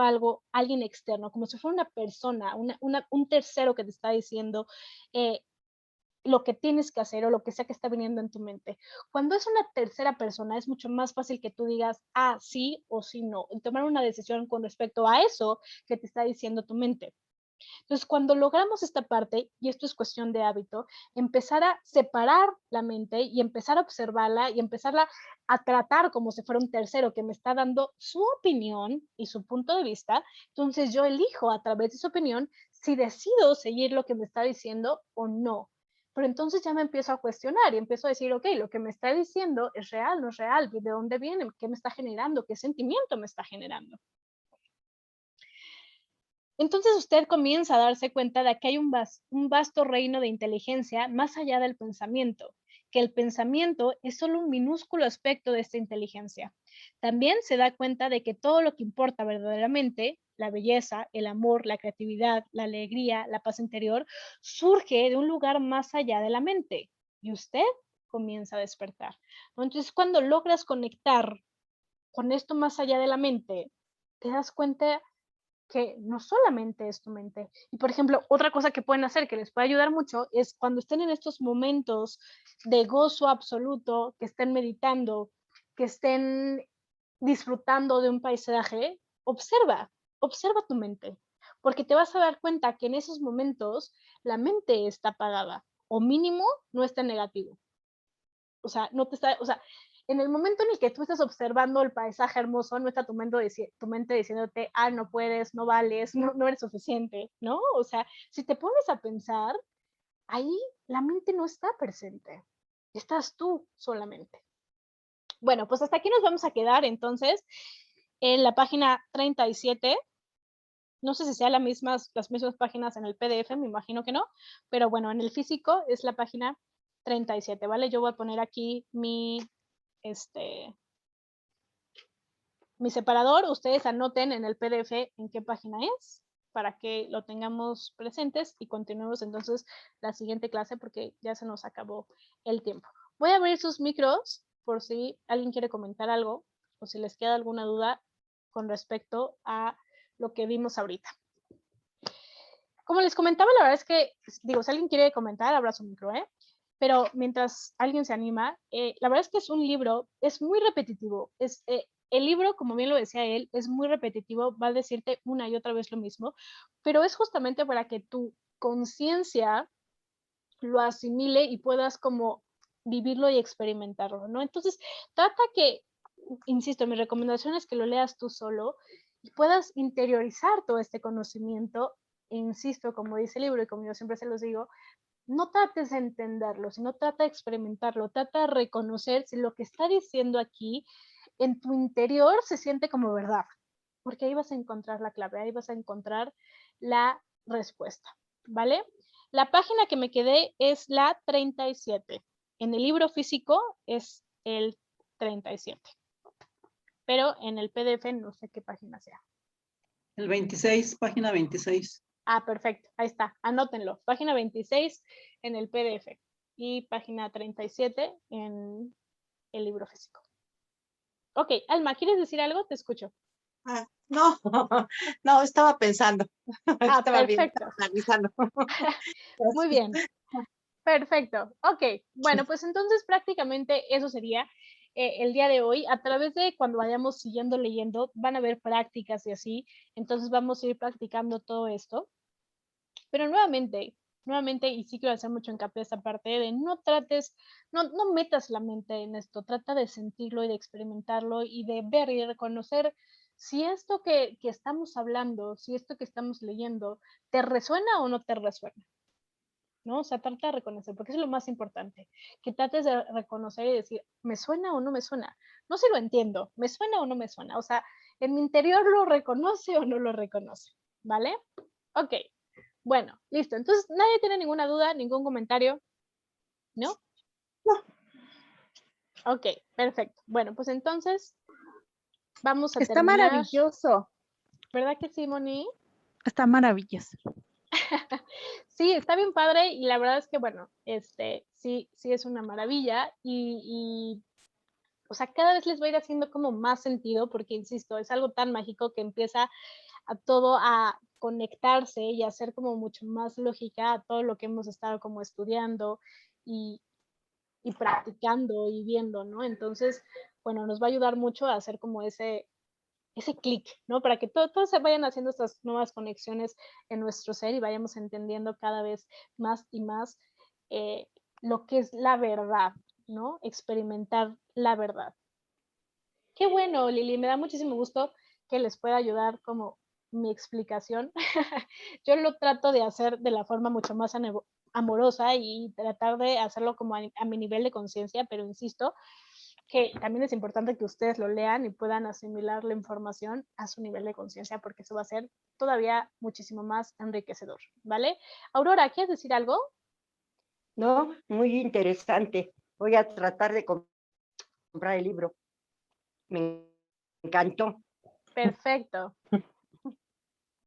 alguien externo, como si fuera una persona, un tercero que te está diciendo eh, lo que tienes que hacer o lo que sea que está viniendo en tu mente. Cuando es una tercera persona, es mucho más fácil que tú digas, sí o sí no, y tomar una decisión con respecto a eso que te está diciendo tu mente. Entonces, cuando logramos esta parte, y esto es cuestión de hábito, empezar a separar la mente y empezar a observarla y empezarla a tratar como si fuera un tercero que me está dando su opinión y su punto de vista, entonces yo elijo a través de su opinión si decido seguir lo que me está diciendo o no. Pero entonces ya me empiezo a cuestionar y empiezo a decir, ok, lo que me está diciendo es real, no es real, de dónde viene, qué me está generando, qué sentimiento me está generando. Entonces usted comienza a darse cuenta de que hay un vasto reino de inteligencia más allá del pensamiento, que el pensamiento es solo un minúsculo aspecto de esta inteligencia. También se da cuenta de que todo lo que importa verdaderamente, la belleza, el amor, la creatividad, la alegría, la paz interior, surge de un lugar más allá de la mente. Y usted comienza a despertar. Entonces, cuando logras conectar con esto más allá de la mente, te das cuenta que no solamente es tu mente. Y por ejemplo, otra cosa que pueden hacer que les puede ayudar mucho es cuando estén en estos momentos de gozo absoluto, que estén meditando, que estén disfrutando de un paisaje, observa, observa tu mente, porque te vas a dar cuenta que en esos momentos la mente está apagada o mínimo no está en negativo. O sea, no te está, o sea, en el momento en el que tú estás observando el paisaje hermoso, no está tu mente diciéndote, ah, no puedes, no vales, no eres suficiente, ¿no? O sea, si te pones a pensar, ahí la mente no está presente, estás tú solamente. Bueno, pues hasta aquí nos vamos a quedar entonces en la página 37. No sé si sean las mismas páginas en el PDF, me imagino que no, pero bueno, en el físico es la página 37, ¿vale? Yo voy a poner aquí mi separador, ustedes anoten en el PDF en qué página es para que lo tengamos presentes y continuemos entonces la siguiente clase porque ya se nos acabó el tiempo. Voy a abrir sus micros por si alguien quiere comentar algo o si les queda alguna duda con respecto a lo que vimos ahorita. Como les comentaba, la verdad es que, digo, si alguien quiere comentar, abra su micro, ¿eh? Pero mientras alguien se anima, la verdad es que es un libro, es muy repetitivo. El libro, como bien lo decía él, es muy repetitivo, va a decirte una y otra vez lo mismo, pero es justamente para que tu conciencia lo asimile y puedas como vivirlo y experimentarlo, ¿no? Entonces, trata que, insisto, mi recomendación es que lo leas tú solo y puedas interiorizar todo este conocimiento. E insisto, como dice el libro y como yo siempre se los digo, no trates de entenderlo, sino trata de experimentarlo, trata de reconocer si lo que está diciendo aquí en tu interior se siente como verdad, porque ahí vas a encontrar la clave, ahí vas a encontrar la respuesta, ¿vale? La página que me quedé es la 37. En el libro físico es el 37, pero en el PDF no sé qué página sea. El 26, página 26. Ah, perfecto, ahí está, anótenlo. Página 26 en el PDF y página 37 en el libro físico. Ok, Alma, ¿quieres decir algo? Te escucho. No, no, estaba pensando. Ah, Estaba bien, perfecto. analizando. Muy bien. Perfecto. Ok, bueno, pues entonces prácticamente eso sería el día de hoy. A través de cuando vayamos siguiendo leyendo, van a haber prácticas y así. Entonces vamos a ir practicando todo esto. Pero nuevamente, y sí quiero hacer mucho hincapié esta parte de no trates, no metas la mente en esto, trata de sentirlo y de experimentarlo y de ver y de reconocer si esto que estamos hablando, si esto que estamos leyendo, te resuena o no te resuena, ¿no? O sea, trata de reconocer, porque es lo más importante, que trates de reconocer y decir, ¿me suena o no me suena? No si lo entiendo, ¿me suena o no me suena? O sea, en mi interior lo reconoce o no lo reconoce, ¿vale? Ok, bueno, listo. Entonces, nadie tiene ninguna duda, ningún comentario, ¿no? No. Ok, perfecto. Bueno, pues entonces vamos a Está terminar. maravilloso. ¿Verdad que sí, Moni? Está maravilloso. Sí, está bien padre y la verdad es que, bueno, sí es una maravilla o sea, cada vez les va a ir haciendo como más sentido porque, insisto, es algo tan mágico que empieza a todo a conectarse y a hacer como mucho más lógica a todo lo que hemos estado como estudiando y, y practicando y viendo, ¿no? Entonces, bueno, nos va a ayudar mucho a hacer como ese clic, ¿no? Para que todos se vayan haciendo estas nuevas conexiones en nuestro ser y vayamos entendiendo cada vez más y más lo que es la verdad, ¿no? Experimentar la verdad. Qué bueno, Lili, me da muchísimo gusto que les pueda ayudar como mi explicación. Yo lo trato de hacer de la forma mucho más amorosa y tratar de hacerlo como a mi nivel de conciencia, pero insisto que también es importante que ustedes lo lean y puedan asimilar la información a su nivel de conciencia, porque eso va a ser todavía muchísimo más enriquecedor, ¿vale? Aurora, ¿quieres decir algo? No, muy interesante. Voy a tratar de comprar el libro. Me encantó. Perfecto.